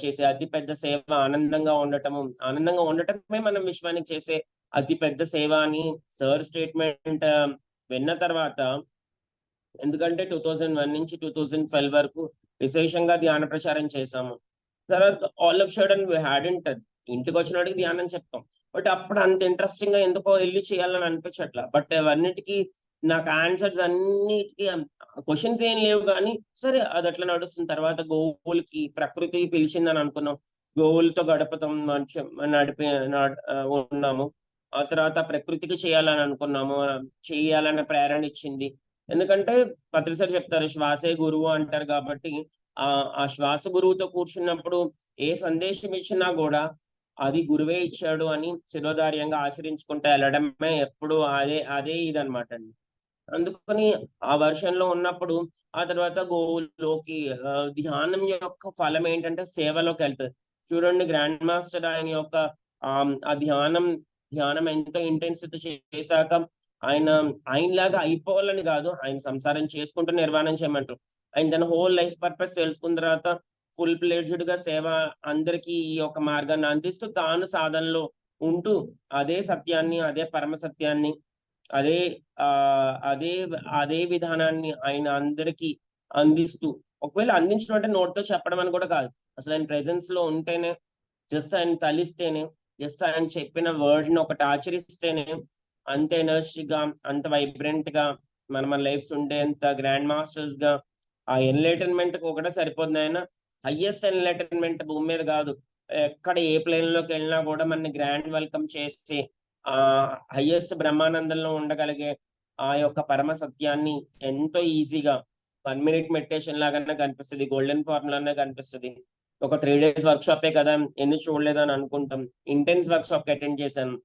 చేసే అతి పెద్ద సేవ. ఆనందంగా ఉండటమే మనం విశ్వానికి చేసే అతి పెద్ద సేవ అని సార్ స్టేట్మెంట్ విన్న తర్వాత, ఎందుకంటే 2001 నుంచి 2012 వరకు విశేషంగా ధ్యాన ప్రచారం చేశాము. తర్వాత all of sudden we hadn't, ఇంటికి వచ్చినోడికి ధ్యానం చెప్తాం, బట్ అప్పుడు అంత ఇంట్రెస్టింగ్ గా ఎందుకో వెళ్ళి చేయాలని అనిపించట్లా. బట్ అవన్నిటికీ నాకు ఆన్సర్స్ అన్నిటికీ క్వశ్చన్స్ ఏం లేవు, కానీ సరే అది అట్లా నడుస్తుంది. తర్వాత గోవులకి ప్రకృతి పిలిచిందని అనుకున్నాం, గోవులతో గడపతం ఉన్నాము. ఆ తర్వాత ప్రకృతికి చేయాలని అనుకున్నాము, చేయాలన్న ప్రేరణ ఇచ్చింది. ఎందుకంటే పత్రిసారి చెప్తారు శ్వాసే గురువు అంటారు, కాబట్టి ఆ శ్వాస గురువుతో కూర్చున్నప్పుడు ఏ సందేశం ఇచ్చినా కూడా అది గురువే ఇచ్చాడు అని శిరోధార్యంగా ఆచరించుకుంటూ వెళ్ళడమే ఎప్పుడు అదే ఇదనమాట అండి. అందుకని ఆ వర్షన్ లో ఉన్నప్పుడు ఆ తర్వాత గోవుల్లోకి ధ్యానం యొక్క ఫలం ఏంటంటే సేవలోకి వెళ్తుంది. చూడండి, గ్రాండ్ మాస్టర్ ఆయన యొక్క ఆ ధ్యానం ఎంతో ఇంటెన్సిటీ చేశాక ఆయనలాగా అయిపోవాలని కాదు, ఆయన సంసారం చేసుకుంటూ నిర్వాణం చేయమంటారు. ఆయన తన హోల్ లైఫ్ పర్పస్ తెలుసుకున్న తర్వాత ఫుల్ ప్లేజ్డ్ గా సేవ అందరికీ ఈ యొక్క మార్గాన్ని అందిస్తూ తాను సాధనలో ఉంటూ అదే సత్యాన్ని, అదే పరమ సత్యాన్ని, అదే అదే విధానాన్ని ఆయన అందరికీ అందిస్తూ, ఒకవేళ అందించడం అంటే నోట్తో చెప్పడం అని కూడా కాదు, అసలు ఆయన ప్రెసెన్స్ లో ఉంటేనే, జస్ట్ ఆయన తలిస్తేనే, జస్ట్ ఆయన చెప్పిన వర్డ్ ని ఒకటి ఆచరిస్తేనే అంత ఎనర్జీగా, అంత వైబ్రెంట్ గా మన లైఫ్స్ ఉండేంత గ్రాండ్ మాస్టర్స్ గా ఆ ఎన్లైటన్మెంట్ ఒకటే సరిపోతుంది. ఆయన హైయెస్ట్ ఎన్లైటన్మెంట్ భూమి మీద కాదు, ఎక్కడ ఏ ప్లేన్ లోకి వెళ్ళినా కూడా మన గ్రాండ్ వెల్కమ్ చేసి హైయెస్ట్ బ్రహ్మానందంలో ఉండగలిగే ఆ యొక్క పరమ సత్యాన్ని ఎంతో ఈజీగా 1 minute మెడిటేషన్ లాగానే కనిపిస్తుంది, గోల్డెన్ ఫార్ములానే కనిపిస్తుంది. ఒక 3 days వర్క్షాపే కదా, ఎన్ని చూడలేదని అనుకుంటాం. ఇంటెన్స్ వర్క్షాప్ అటెండ్ చేశాను.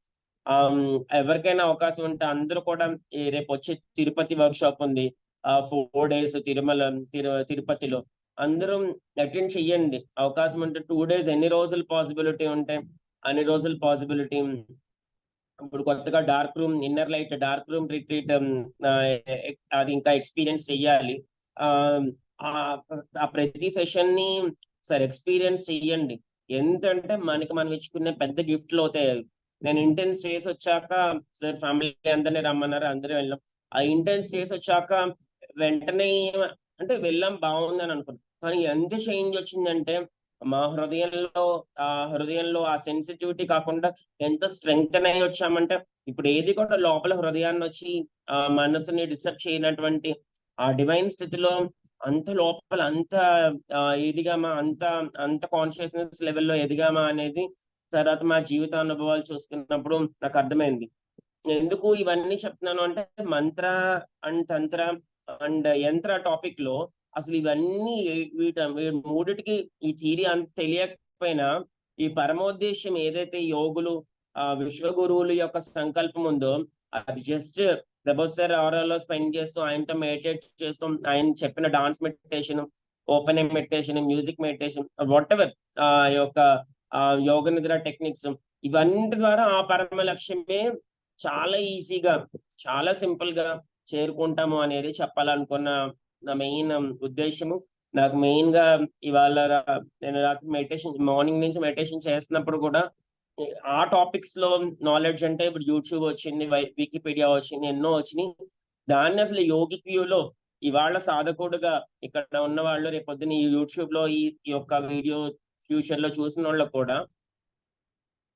ఎవరికైనా అవకాశం ఉంటే అందరూ కూడా రేపు వచ్చి తిరుపతి వర్క్షాప్ ఉంది, 4 days తిరుపతిలో అందరూ అటెండ్ చెయ్యండి. అవకాశం ఉంటే 2 days ఎన్ని రోజులు పాసిబిలిటీ ఉంటే అన్ని రోజులు పాసిబిలిటీ. ఇప్పుడు కొత్తగా dark room, inner light dark room retreat అది ఇంకా ఎక్స్పీరియన్స్ చెయ్యాలి. ఆ ప్రతి సెషన్ ని సార్ ఎక్స్పీరియన్స్ చెయ్యండి. ఎందుకంటే మనం ఇచ్చుకునే పెద్ద గిఫ్ట్లు అవుతాయి. నేను ఇంటెన్స్ చేసి వచ్చాక సార్ ఫ్యామిలీ అందరినీ రమ్మన్నారు, అందరూ వెళ్ళాం. ఆ ఇంటెన్స్ చేసి వచ్చాక వెంటనే అంటే వెళ్ళాం, బాగుందని అనుకున్నాం, కానీ ఎంత చేంజ్ వచ్చిందంటే మా హృదయంలో ఆ సెన్సిటివిటీ కాకుండా ఎంత స్ట్రెంగ్త్ అయ్యి వచ్చామంటే, ఇప్పుడు ఏది కూడా లోపల హృదయాన్ని వచ్చి ఆ మనసుని డిస్టర్బ్ చేయనటువంటి ఆ డివైన్ స్థితిలో అంత లోపల అంత ఎదిగామా, అంత అంత కాన్షియస్నెస్ లెవెల్లో ఎదిగామా అనేది తర్వాత మా జీవిత అనుభవాలు చూసుకున్నప్పుడు నాకు అర్థమైంది. ఎందుకు ఇవన్నీ చెప్తున్నాను అంటే మంత్ర అండ్ తంత్ర అండ్ యంత్ర టాపిక్ లో అసలు ఇవన్నీ వీటి మూడిటికి ఈ థియరీ అంత తెలియకపోయినా ఈ పరమోద్దేశం ఏదైతే యోగులు విశ్వగురువుల యొక్క సంకల్పం ఉందో అది జస్ట్ ప్రొఫెసర్ ఆరాలో స్పెండ్ చేస్తూ ఆయనతో మెడిటేట్ చేస్తూ ఆయన చెప్పిన dance meditation, open meditation, music meditation, what ever యొక్క యోగ నిద్ర టెక్నిక్స్ ఇవన్నిటి ద్వారా ఆ పరమ లక్ష్యమే చాలా ఈజీగా చాలా సింపుల్ గా చేరుకుంటాము అనేది చెప్పాలనుకున్న నా మెయిన్ ఉద్దేశము. నాకు మెయిన్ గా ఇవాళ నేను రాత్రి మెడిటేషన్ మార్నింగ్ నుంచి మెడిటేషన్ చేస్తున్నప్పుడు కూడా ఆ టాపిక్స్ లో నాలెడ్జ్ అంటే ఇప్పుడు యూట్యూబ్ వచ్చింది, వికీపీడియా వచ్చింది, ఎన్నో వచ్చినాయి. దాన్ని అసలు యోగిక్ వ్యూలో ఇవాళ సాధకుడుగా ఇక్కడ ఉన్న వాళ్ళు రేపొద్దున ఈ యూట్యూబ్ లో ఈ యొక్క వీడియో ఫ్యూచర్ లో చూసిన వాళ్ళకు కూడా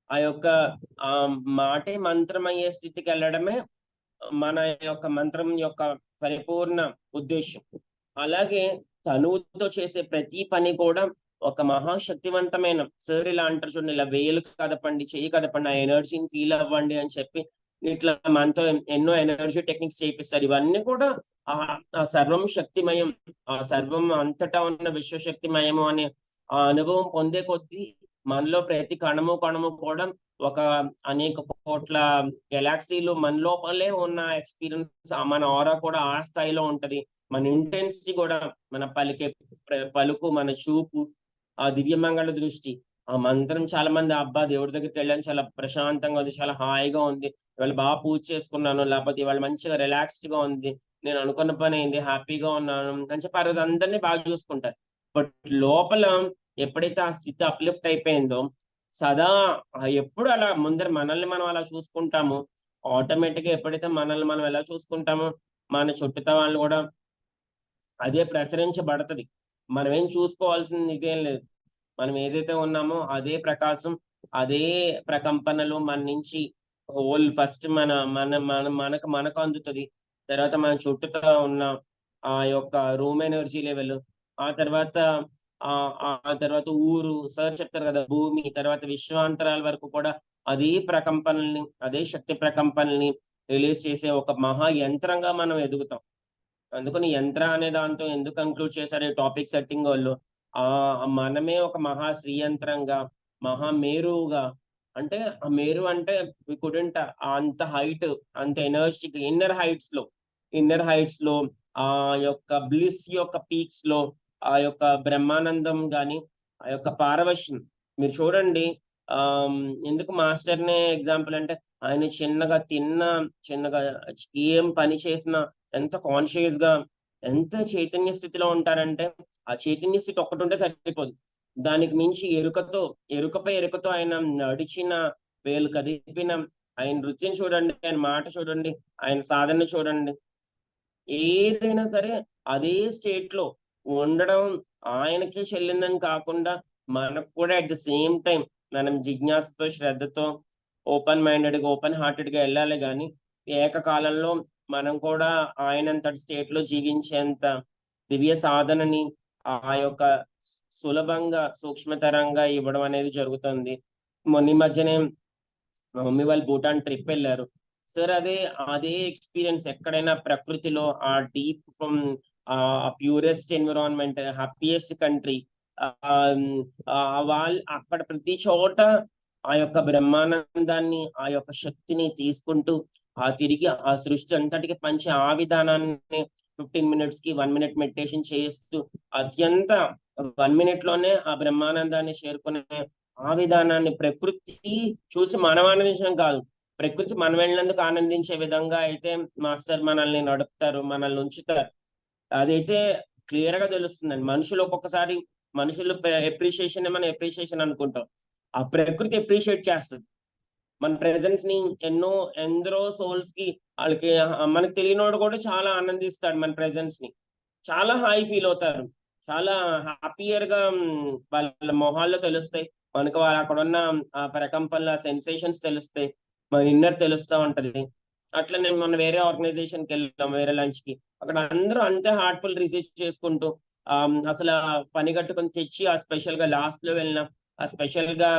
ఆ యొక్క మాటే మంత్రం అయ్యే స్థితికి వెళ్ళడమే మన యొక్క మంత్రం యొక్క పరిపూర్ణ ఉద్దేశం. అలాగే తనువుతో చేసే ప్రతి పని కూడా ఒక మహాశక్తివంతమైన సార్ ఇలా అంటారు చూడండి, ఇలా వేలు కదపండి, చెయ్యి కదపండి, ఆ ఎనర్జీని ఫీల్ అవ్వండి అని చెప్పి ఇట్లా మనతో ఎన్నో ఎనర్జీ టెక్నిక్స్ చేపిస్తారు. ఇవన్నీ కూడా ఆ సర్వం శక్తిమయం, ఆ సర్వం అంతటా ఉన్న విశ్వశక్తిమయము అనే ఆ అనుభవం పొందే కొద్దీ మనలో ప్రతి కణము కణము కూడా ఒక అనేక కోట్ల గెలాక్సీలు మన లోపలే ఉన్న ఎక్స్పీరియన్స్, మన ఆరా కూడా ఆ స్థాయిలో ఉంటది. మన ఇంటెన్సిటీ కూడా, మన పలుకు, మన చూపు, ఆ దివ్యమంగళ దృష్టి, ఆ మంత్రం చాలా మంది అబ్బా దేవుడి దగ్గరికి వెళ్ళాను, చాలా ప్రశాంతంగా ఉంది, చాలా హాయిగా ఉంది, ఇవాళ బాగా పూజ చేసుకున్నాను, లేకపోతే ఇవాళ మంచిగా రిలాక్స్డ్ గా ఉంది, నేను అనుకున్న పని అయింది, హ్యాపీగా ఉన్నాను అని చెప్పి ఆ రోజు అందరినీ బాగా చూసుకుంటారు. బట్ లోపల ఎప్పుడైతే ఆ స్థితి అప్లిఫ్ట్ అయిపోయిందో సదా ఎప్పుడు అలా ముందర మనల్ని మనం అలా చూసుకుంటామో ఆటోమేటిక్ గా ఎప్పుడైతే మనల్ని మనం ఎలా చూసుకుంటామో మన చుట్టూతా వాళ్ళు కూడా అదే ప్రసరించబడుతుంది. మనం ఏం చూసుకోవాల్సింది ఇదేం లేదు. మనం ఏదైతే ఉన్నామో అదే ప్రకాశం, అదే ప్రకంపనలు మన నుంచి హోల్ ఫస్ట్ మన మన మన మనకు మనకు అందుతుంది. తర్వాత మన చుట్టూతో ఉన్న ఆ యొక్క రూమ్ ఎనర్జీ లెవెల్, ఆ తర్వాత ఆ తర్వాత ఊరు సార్ చెప్తారు కదా భూమి, తర్వాత విశ్వాంతరాల వరకు కూడా అదే ప్రకంపనల్ని, అదే శక్తి ప్రకంపనల్ని రిలీజ్ చేసే ఒక మహా యంత్రంగా మనం ఎదుగుతాం. అందుకని యంత్ర అనే దాంతో ఎందుకు కంక్లూడ్ చేశారు ఈ టాపిక్ సెట్టింగ్ వాళ్ళు, మనమే ఒక మహా శ్రీయంత్రంగా, మహా మేరువుగా. అంటే ఆ మేరు అంటే వి కుడెంట్ అంత హైట్, అంత ఎనర్జీకి ఇన్నర్ హైట్స్ లో ఆ యొక్క బ్లిస్ యొక్క పీక్స్ లో ఆ యొక్క బ్రహ్మానందం గాని, ఆ యొక్క పారవశ్యం మీరు చూడండి. ఆ ఎందుకు మాస్టర్ నే ఎగ్జాంపుల్ అంటే ఆయన చిన్నగా ఏం పని చేసినా ఎంత కాన్షియస్ గా, ఎంత చైతన్య స్థితిలో ఉంటారంటే ఆ చైతన్య స్థితి ఒక్కటి ఉంటే సరిపోదు. దానికి మించి ఎరుకతో ఆయన నడిచిన, వేలు కదిపిన, ఆయన నృత్యం చూడండి, ఆయన మాట చూడండి, ఆయన సాధన చూడండి, ఏదైనా సరే అదే స్టేట్ లో ఉండడం ఆయనకే చెల్లిందని కాకుండా మనకు కూడా అట్ ద సేమ్ టైం మనం జిజ్ఞాసతో, శ్రద్ధతో, ఓపెన్ మైండెడ్ గా, ఓపెన్ హార్టెడ్ గా వెళ్ళాలి. కానీ ఏకకాలంలో మనం కూడా ఆయనంతటి స్టేట్ లో జీవించేంత దివ్య సాధనని ఆ యొక్క సులభంగా, సూక్ష్మతరంగా ఇవ్వడం అనేది జరుగుతుంది. మొన్న మధ్యనే మా మమ్మీ వాళ్ళు భూటాన్ ట్రిప్ వెళ్ళారు సార్. అదే ఎక్స్పీరియన్స్ ఎక్కడైనా ప్రకృతిలో ఆ డీప్ ఫ్రమ్ ఆ ప్యూరెస్ట్ ఎన్విరాన్మెంట్, హ్యాపీయెస్ట్ కంట్రీ, వాళ్ళు అక్కడ ప్రతి చోట ఆ యొక్క బ్రహ్మానందాన్ని, ఆ యొక్క శక్తిని తీసుకుంటూ తిరిగి ఆ సృష్టి అంతటికి పంచే ఆ విధానాన్ని 15 minutes కి 1 minute మెడిటేషన్ చేస్తూ అత్యంత 1 minute లోనే ఆ బ్రహ్మానందాన్ని చేరుకునే ఆ విధానాన్ని, ప్రకృతి చూసి మనం ఆనందించడం కాదు, ప్రకృతి మనం వెళ్ళినందుకు ఆనందించే విధంగా అయితే మాస్టర్ మనల్ని నడుపుతారు, మనల్ని ఉంచుతారు. అదైతే క్లియర్ గా తెలుస్తుందండి. మనుషులు ఒక్కొక్కసారి మనుషులు ఎప్రిషియేషన్ మనం ఎప్రిషియేషన్ అనుకుంటాం, ఆ ప్రకృతి ఎప్రిషియేట్ చేస్తుంది మన ప్రెజెన్స్ ని. ఎందరో సోల్స్ కి వాళ్ళకి మనకు తెలియనోడు కూడా చాలా ఆనందిస్తాడు మన ప్రెజెన్స్ ని, చాలా హాయి ఫీల్ అవుతారు, చాలా హ్యాపీయర్ గా వాళ్ళ మొహాల్లో తెలుస్తాయి మనకు. అక్కడ ఉన్న ఆ ప్రకంపనల సెన్సేషన్స్ తెలుస్తాయి, మన ఇన్నర్ తెలుస్తూ ఉంటది. అట్లా నేను మొన్న వేరే ఆర్గనైజేషన్కి వెళ్ళాం, వేరే లంచ్ కి. అక్కడ అందరూ అంతే హార్ట్ఫుల్ రిసీవ్ చేసుకుంటూ అసలు పని కట్టుకొని తెచ్చి ఆ స్పెషల్ గా లాస్ట్ లో వెళ్ళిన ఆ స్పెషల్ గా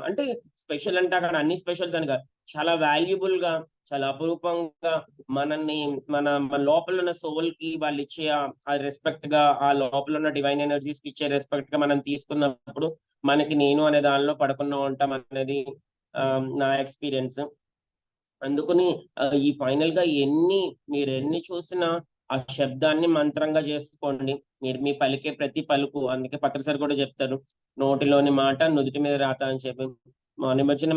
అంటే స్పెషల్ అంటే అక్కడ అన్ని స్పెషల్స్ అని కాదు, చాలా వాల్యుబుల్ గా, చాలా అపురూపంగా మనల్ని మన లోపల ఉన్న సోల్ కి వాళ్ళు ఇచ్చే ఆ రెస్పెక్ట్ గా, ఆ లోపల ఉన్న డివైన్ ఎనర్జీస్ కి ఇచ్చే రెస్పెక్ట్ గా మనం తీసుకున్నప్పుడు మనకి నేను అనే దానిలో పడకుండా ఉంటాం అనేది నా ఎక్స్పీరియన్స్. అందుకని ఈ ఫైనల్ గా మీరు ఎన్ని చూసినా ఆ శబ్దాన్ని మంత్రంగా చేసుకోండి. మీరు మీ పలికే ప్రతి పలుకు, అందుకే పత్రిసారి కూడా చెప్తారు, నోటిలోని మాట నుదుటి మీద రాత అని చెప్పి. ఈ మధ్యన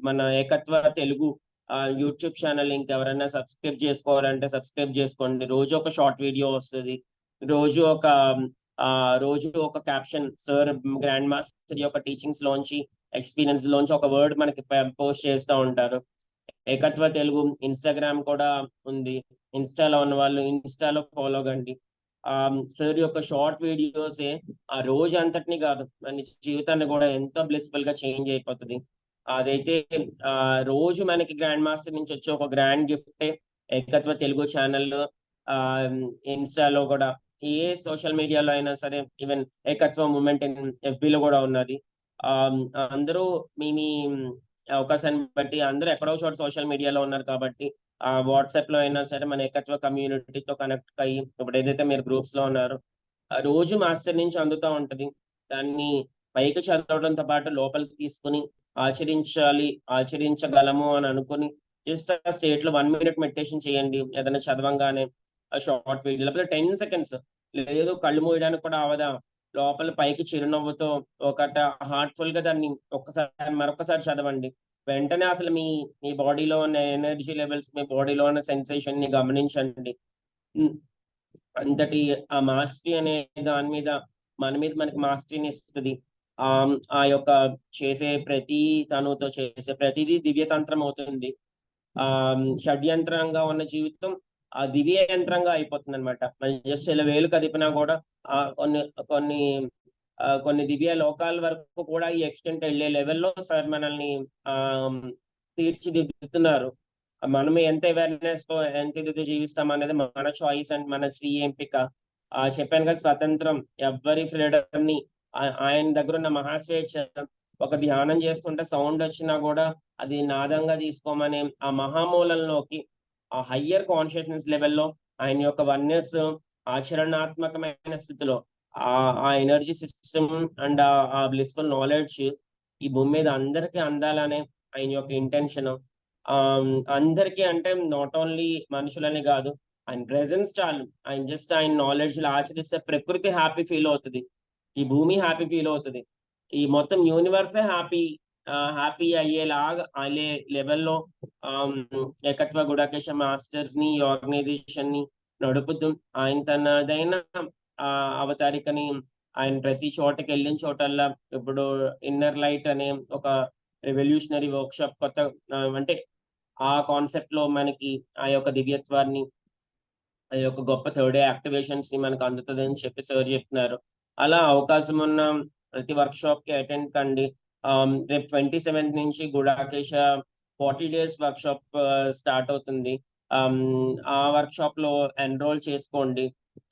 మన ఏకత్వ తెలుగు యూట్యూబ్ ఛానల్ ఇంకెవరైనా సబ్స్క్రైబ్ చేసుకోవాలంటే సబ్స్క్రైబ్ చేసుకోండి. రోజు ఒక షార్ట్ వీడియో వస్తుంది, రోజు ఒక రోజు ఒక క్యాప్షన్, సార్ గ్రాండ్ మాస్టర్ యొక్క టీచింగ్స్ లోంచి, ఎక్స్పీరియన్స్ లోంచి ఒక వర్డ్ మనకి పోస్ట్ చేస్తూ ఉంటారు. ఏకత్వ తెలుగు ఇన్స్టాగ్రామ్ కూడా ఉంది, ఇన్స్టాలో ఉన్న వాళ్ళు ఇన్స్టాలో ఫాలో కండి. సార్ యొక్క షార్ట్ వీడియోసే ఆ రోజు అంతటిని కాదు, మన జీవితాన్ని కూడా ఎంతో బ్లిస్ఫుల్ గా చేంజ్ అయిపోతుంది. అదైతే రోజు మనకి గ్రాండ్ మాస్టర్ నుంచి వచ్చే ఒక గ్రాండ్ గిఫ్టే ఏకత్వ తెలుగు ఛానల్లో, ఇన్స్టాలో కూడా, ఏ సోషల్ మీడియాలో అయినా సరే, ఈవెన్ ఏకత్వ మూమెంట్ ఎఫ్బిలో కూడా ఉన్నది. అందరూ మీ అవకాశాన్ని బట్టి అందరూ ఎక్కడో చోట సోషల్ మీడియాలో ఉన్నారు కాబట్టి వాట్సాప్ లో అయినా సరే మన ఏకత్వ కమ్యూనిటీతో కనెక్ట్ అయ్యి, ఇప్పుడు ఏదైతే మీరు గ్రూప్స్ లో ఉన్నారో రోజు మాస్టర్ నుంచి అందుతూ ఉంటది. దాన్ని పైకి చదవడంతో పాటు లోపలికి తీసుకుని ఆచరించగలము అని అనుకుని జస్ట్ ఆ స్టేట్ లో 1 minute మెడిటేషన్ చేయండి. ఏదైనా చదవంగానే షార్ట్ వీడియో, లేకపోతే 10 seconds, లేదు కళ్ళు మూయడానికి కూడా అవదా, లోపల పైకి చిరునవ్వుతో ఒకట హార్ట్ఫుల్ గా దాన్ని మరొకసారి చదవండి. వెంటనే అసలు మీ బాడీలో ఉన్న ఎనర్జీ లెవెల్స్, మీ బాడీలో ఉన్న సెన్సేషన్ ని గమనించండి. అంతటి ఆ మాస్టరీ అనే దాని మీద మనకి మాస్టరీని ఇస్తుంది. ఆ యొక్క చేసే తనుతో చేసే ప్రతిదీ దివ్యతంత్రం అవుతుంది. షడ్యంత్రంగా ఉన్న జీవితం ఆ దివ్య యంత్రంగా అయిపోతుంది అనమాట. మనం జస్ట్ ఇలా వేలు కదిపినా కూడా కొన్ని దివ్య లోకాల వరకు కూడా ఈ ఎక్స్టెంట్ వెళ్ళే లెవెల్లో సార్ మనల్ని తీర్చిదిద్దుతున్నారు. మనం ఎంత అవేర్నెస్ తో ఎంత ఇది జీవిస్తాం అనేది మన చాయిస్ అండ్ మన స్వీయ ఎంపిక. చెప్పాను కదా, స్వతంత్రం, ఎవ్వరి ఫ్రీడమ్ ని, ఆయన దగ్గర ఉన్న మహాస్వేచ్ఛ, ఒక ధ్యానం చేస్తుంటే సౌండ్ వచ్చినా కూడా అది నాదంగా తీసుకోమనే ఆ మహామూలంలోకి, ఆ హయ్యర్ కాన్షియస్నెస్ లెవెల్లో ఆయన యొక్క వన్నెస్ ఆచరణాత్మకమైన స్థితిలో ఆ ఎనర్జీ సిస్టమ్ అండ్ ఆ బ్లిస్ఫుల్ నాలెడ్జ్ ఈ భూమి మీద అందరికీ అందాలనే ఆయన యొక్క ఇంటెన్షన్. అందరికీ అంటే నాట్ ఓన్లీ మనుషులని కాదు, ఆయన ప్రెజెన్స్ చాలు. ఆయన నాలెడ్జ్ ఆచరిస్తే ప్రకృతి హ్యాపీ ఫీల్ అవుతుంది, ఈ భూమి హ్యాపీ ఫీల్ అవుతుంది, ఈ మొత్తం యూనివర్సే హ్యాపీ అయ్యేలాగా అయ్యే లెవెల్లో ఏకత్వ గుడాకేశ మాస్టర్స్ ని, ఈ ఆర్గనైజేషన్ ని నడుపుతూ ఆయన తనదైన అవతారికని ఆయన ప్రతి చోటకి వెళ్ళిన చోటల్లా, ఇప్పుడు ఇన్నర్ లైట్ అనే ఒక రెవల్యూషనరీ వర్క్ షాప్ కొత్త, అంటే ఆ కాన్సెప్ట్ లో మనకి ఆ యొక్క దివ్యత్వాన్ని, ఆ యొక్క గొప్ప థర్డ్ డే యాక్టివేషన్స్ ని మనకు అందుతుంది అని చెప్పి సార్ చెప్తున్నారు. అలా అవకాశం ఉన్న ప్రతి వర్క్ షాప్ కి అటెండ్ కండి. రేపు 27th నుంచి గుడాకేశ 40 days వర్క్ షాప్ స్టార్ట్ అవుతుంది. ఆ వర్క్ షాప్ లో ఎన్రోల్ చేసుకోండి.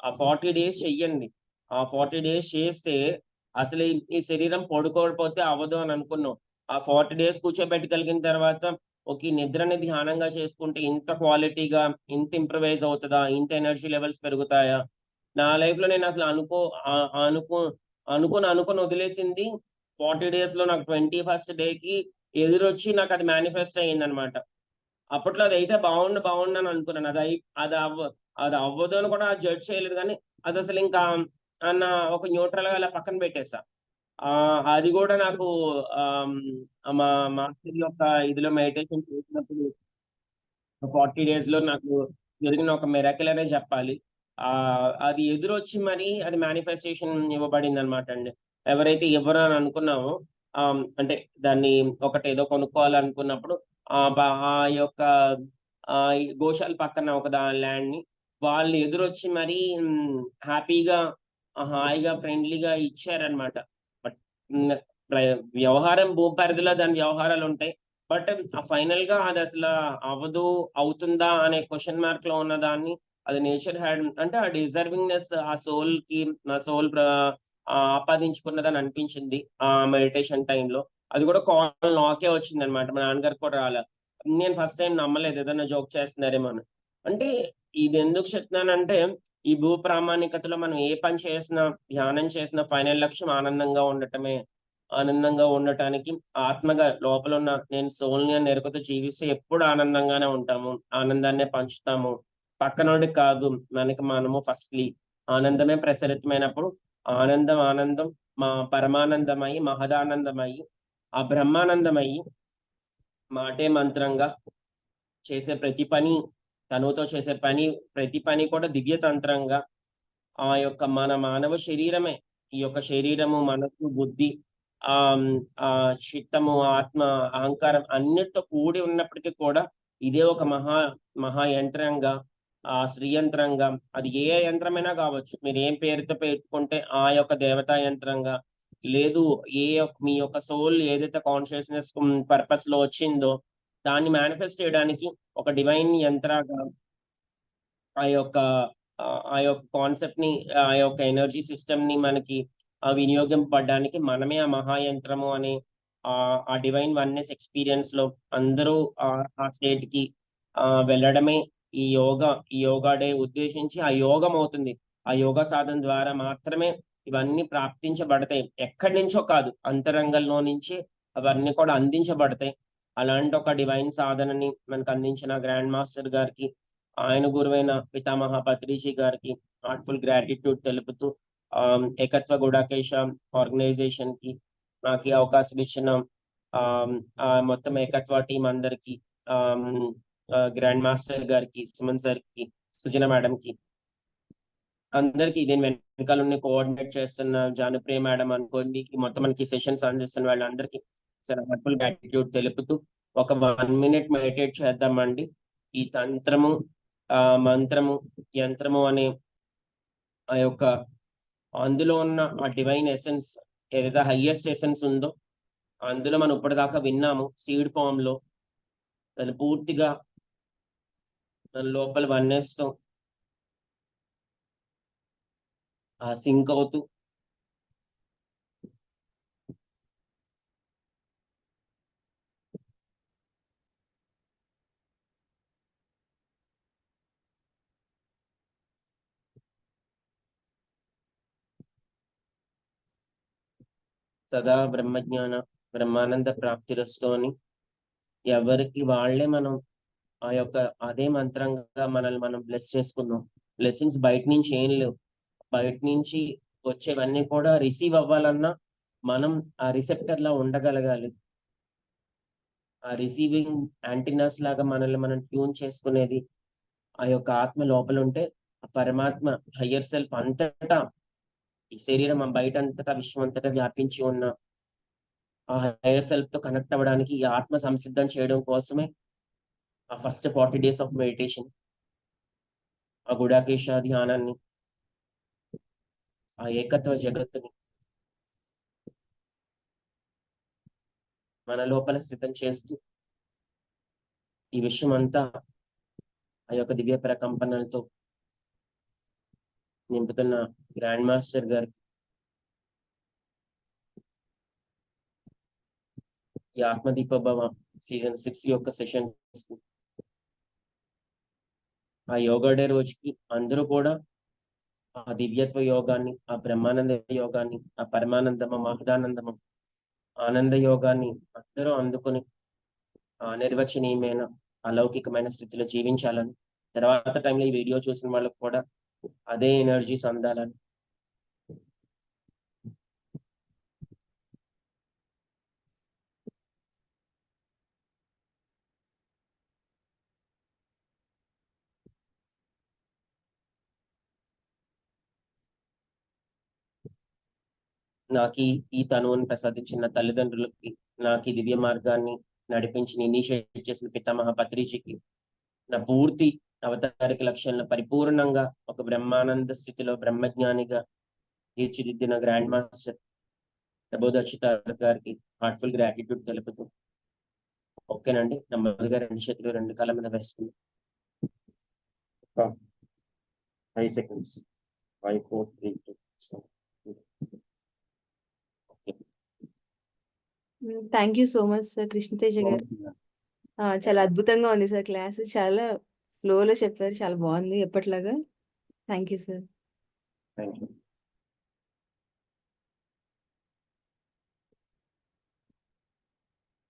ఆ 40 days చెయ్యండి. ఆ 40 days చేస్తే అసలు ఈ శరీరం పడుకోకపోతే అవ్వదు అని అనుకున్నాం. ఆ 40 days కూర్చోబెట్టగలిగిన తర్వాత ఈ నిద్రని ధ్యానంగా చేసుకుంటే ఇంత క్వాలిటీగా, ఇంత ఇంప్రవైజ్ అవుతుందా, ఇంత ఎనర్జీ లెవెల్స్ పెరుగుతాయా? నా లైఫ్ లో నేను అసలు అనుకుని వదిలేసింది 40 days లో నాకు 21st day కి ఎదురొచ్చి నాకు అది మేనిఫెస్ట్ అయ్యింది అనమాట. అప్పట్లో అది అయితే బాగుండు అని అనుకున్నాను. అది అవ్వదు అని కూడా జడ్జ్ చేయలేదు, కానీ అది అసలు ఇంకా అన్న ఒక న్యూట్రల్ గా అలా పక్కన పెట్టేసా. అది కూడా నాకు మా మాస్టర్ యొక్క ఇదిలో మెడిటేషన్ చేసినప్పుడు 40 days లో నాకు జరిగిన ఒక మిరాకిల్ అనే చెప్పాలి. అది ఎదురొచ్చి మరి అది మేనిఫెస్టేషన్ ఇవ్వబడింది అనమాట అండి. ఎవరైతే ఇవ్వరు అని అనుకున్నామో, అంటే దాన్ని ఏదో కొనుక్కోవాలనుకున్నప్పుడు ఆ యొక్క ఈ గోశాల పక్కన ఒక ల్యాండ్ ని వాళ్ళు ఎదురొచ్చి మరి హ్యాపీగా, హాయిగా, ఫ్రెండ్లీగా ఇచ్చారనమాట. బట్ వ్యవహారం భూ పరిధిలో దాని వ్యవహారాలు ఉంటాయి. బట్ ఫైనల్ గా అది అసలు అవ్వదు, అవుతుందా అనే క్వశ్చన్ మార్క్ లో ఉన్న దాన్ని అది నేచర్ హ్యాడ్ అంటే ఆ డిజర్వింగ్నెస్ ఆ సోల్ కి నా సోల్ ఆపాదించుకున్నదని అనిపించింది ఆ మెడిటేషన్ టైంలో. అది కూడా కాల్ నాకే వచ్చింది అనమాట, మా నాన్నగారికి కూడా రాలే. నేను ఫస్ట్ టైం నమ్మలేదు ఏదైనా జోక్ చేస్తున్నారేమో అని. అంటే ఇది ఎందుకు చెప్తున్నానంటే ఈ భూ ప్రామాణికతలో మనం ఏ పని చేసినా, ధ్యానం చేసినా ఫైనల్ లక్ష్యం ఆనందంగా ఉండటమే. ఆనందంగా ఉండటానికి ఆత్మగా లోపల ఉన్న నేను సోల్ని అని ఎరుకతో జీవిస్తే ఎప్పుడు ఆనందంగానే ఉంటాము, ఆనందాన్నే పంచుతాము. పక్కనోడికి కాదు, మనకి మనము ఫస్ట్లీ ఆనందమే ప్రసరితమైనప్పుడు ఆనందం ఆనందం మా పరమానందమై మహదానందమై ఆ బ్రహ్మానందమై మాటే మంత్రంగా చేసే ప్రతి పని, తనువుతో చేసే పని ప్రతి పని కూడా దివ్య తంత్రంగా ఆ యొక్క మన మానవ శరీరమే, ఈ యొక్క శరీరము, మనసు, బుద్ధి, చిత్తము, ఆత్మ, అహంకారం అన్నిటితో కూడి ఉన్నప్పటికీ కూడా ఇదే ఒక మహా యంత్రంగా, శ్రీయంత్రంగా, అది ఏ యంత్రమైనా కావచ్చు. మీరు ఏం పేరుతో పెట్టుకుంటే ఆ యొక్క దేవతా యంత్రంగా, లేదు మీ యొక్క సోల్ ఏదైతే కాన్షియస్నెస్ పర్పస్ లో వచ్చిందో దాన్ని మేనిఫెస్ట్ చేయడానికి ఒక డివైన్ యంత్రంగా ఆ యొక్క ఆ యొక్క కాన్సెప్ట్ ని, ఆ యొక్క ఎనర్జీ సిస్టమ్ ని మనకి వినియోగింపబడడానికి మనమే ఆ మహాయంత్రము అనే ఆ డివైన్ వన్నెస్ ఎక్స్పీరియన్స్ లో అందరూ ఆ స్టేట్ కి వెళ్ళడమే ఈ యోగా డే ఉద్దేశించి ఆ యోగం అవుతుంది. ఆ యోగా సాధన ద్వారా మాత్రమే ఇవన్నీ ప్రాప్తించబడతాయి. ఎక్కడి నుంచో కాదు, అంతరంగంలో నుంచి అవన్నీ కూడా అందించబడతాయి. అలాంటి ఒక డివైన్ సాధనని మనకు అందించిన గ్రాండ్ మాస్టర్ గారికి, ఆయన గురువైన పితామహ పత్రిజీ గారికి హార్ట్ఫుల్ గ్రాటిట్యూడ్ తెలుపుతూ ఏకత్వ గుడాకేశ ఆర్గనైజేషన్ కి నాకు ఈ అవకాశం ఇచ్చిన మొత్తం ఏకత్వ టీం అందరికి, గ్రాండ్ మాస్టర్ గారికి, సుమన్ సార్ కి, సుజన మేడం కి, అందరికి దీని వెనకాల కోఆర్డినేట్ చేస్తున్న జానుప్రియ మేడం అనుకోండి, మొత్తం మనకి సెషన్స్ అందిస్తున్న వాళ్ళందరికీ హార్ట్ఫుల్ గ్రాటిట్యూడ్ తెలుపుతూ ఒక 1 minute మెడిటేట్ చేద్దామండి. ఈ తంత్రము, మంత్రము, యంత్రము అనే ఆ యొక్క అందులో ఉన్న ఆ డివైన్ ఎసెన్స్, ఏదైతే హైయెస్ట్ ఎసెన్స్ ఉందో అందులో మనం ఇప్పటిదాకా విన్నాము సీడ్ ఫామ్ లో, దాన్ని పూర్తిగా మన లోపల వన్నేస్తాం సింక్ అవుతూ సదా బ్రహ్మజ్ఞాన బ్రహ్మానంద ప్రాప్తిరస్తు అని ఎవరికి వాళ్ళే మనం ఆ యొక్క అదే మంత్రంగా మనల్ని మనం బ్లెస్ చేసుకున్నాం. బ్లెస్సింగ్స్ బయట నుంచి ఏం లేవు. బయట నుంచి వచ్చేవన్నీ కూడా రిసీవ్ అవ్వాలన్నా మనం ఆ రిసెప్టర్ లా ఉండగలగాలి. ఆ రిసీవింగ్ యాంటీనాస్ లాగా మనల్ని మనం ట్యూన్ చేసుకునేది ఆ యొక్క ఆత్మ లోపల ఉంటే ఆ పరమాత్మ హయ్యర్ సెల్ఫ్ అంతటా ఈ శరీరం బయట అంతటా విశ్వం అంతటా వ్యాపించి ఉన్న ఆ హైయర్ సెల్ఫ్ తో కనెక్ట్ అవ్వడానికి ఈ ఆత్మ సంసిద్ధం చేయడం కోసమే ఆ ఫస్ట్ 40 days ఆఫ్ మెడిటేషన్, ఆ గుడాకేశ ధ్యానాన్ని, ఆ ఏకత్వ జగత్తుని మన లోపల స్థితం చేస్తూ ఈ విషయం అంతా ఆ యొక్క దివ్య ప్రకంపనలతో నింపుతున్న గ్రాండ్ మాస్టర్ గారికి ఈ ఆత్మదీపభవ సీజన్ 6 యొక్క సెషన్స్ ఆ యోగా డే రోజుకి అందరూ కూడా ఆ దివ్యత్వ యోగాన్ని, ఆ బ్రహ్మానంద యోగాన్ని, ఆ పరమానందమ మహదానందమ ఆనంద యోగాన్ని అందరూ అందుకుని నిర్వచనీయమైన అలౌకికమైన స్థితిలో జీవించాలని, తర్వాత టైంలో ఈ వీడియో చూసిన వాళ్ళకు కూడా అదే ఎనర్జీస్ అందాలని. నాకు ఈ తనువుని ప్రసాదించిన తల్లిదండ్రులకి, నాకు ఈ దివ్య మార్గాన్ని నడిపించి ఇనిషియేట్ చేసిన పితామహ పత్రిజీకి, నా పూర్తి అవతారిక లక్ష్యాలను పరిపూర్ణంగా ఒక బ్రహ్మానంద స్థితిలో బ్రహ్మజ్ఞానిగా తీర్చిదిద్దిన గ్రాండ్ మాస్టర్ ప్రబోధ అచ్యుతార్ గారికి హార్ట్ఫుల్ గ్రాటిట్యూడ్ తెలుపుతూ ఓకేనండి. నెమ్మదిగా 2 చేతులు 2 కాళ్ళ మీద వేసుకుందాం. ఒక 5 seconds. 5, 4, 3, 2, 1. Okay. Thank you so much sir Krishna Teja గారు. చాలా అద్భుతంగా ఉంది సార్ క్లాస్. చాలా ఫ్లోలో చెప్పారు. చాలా బాగుంది ఎప్పటిలాగా. Thank you sir. Thank you.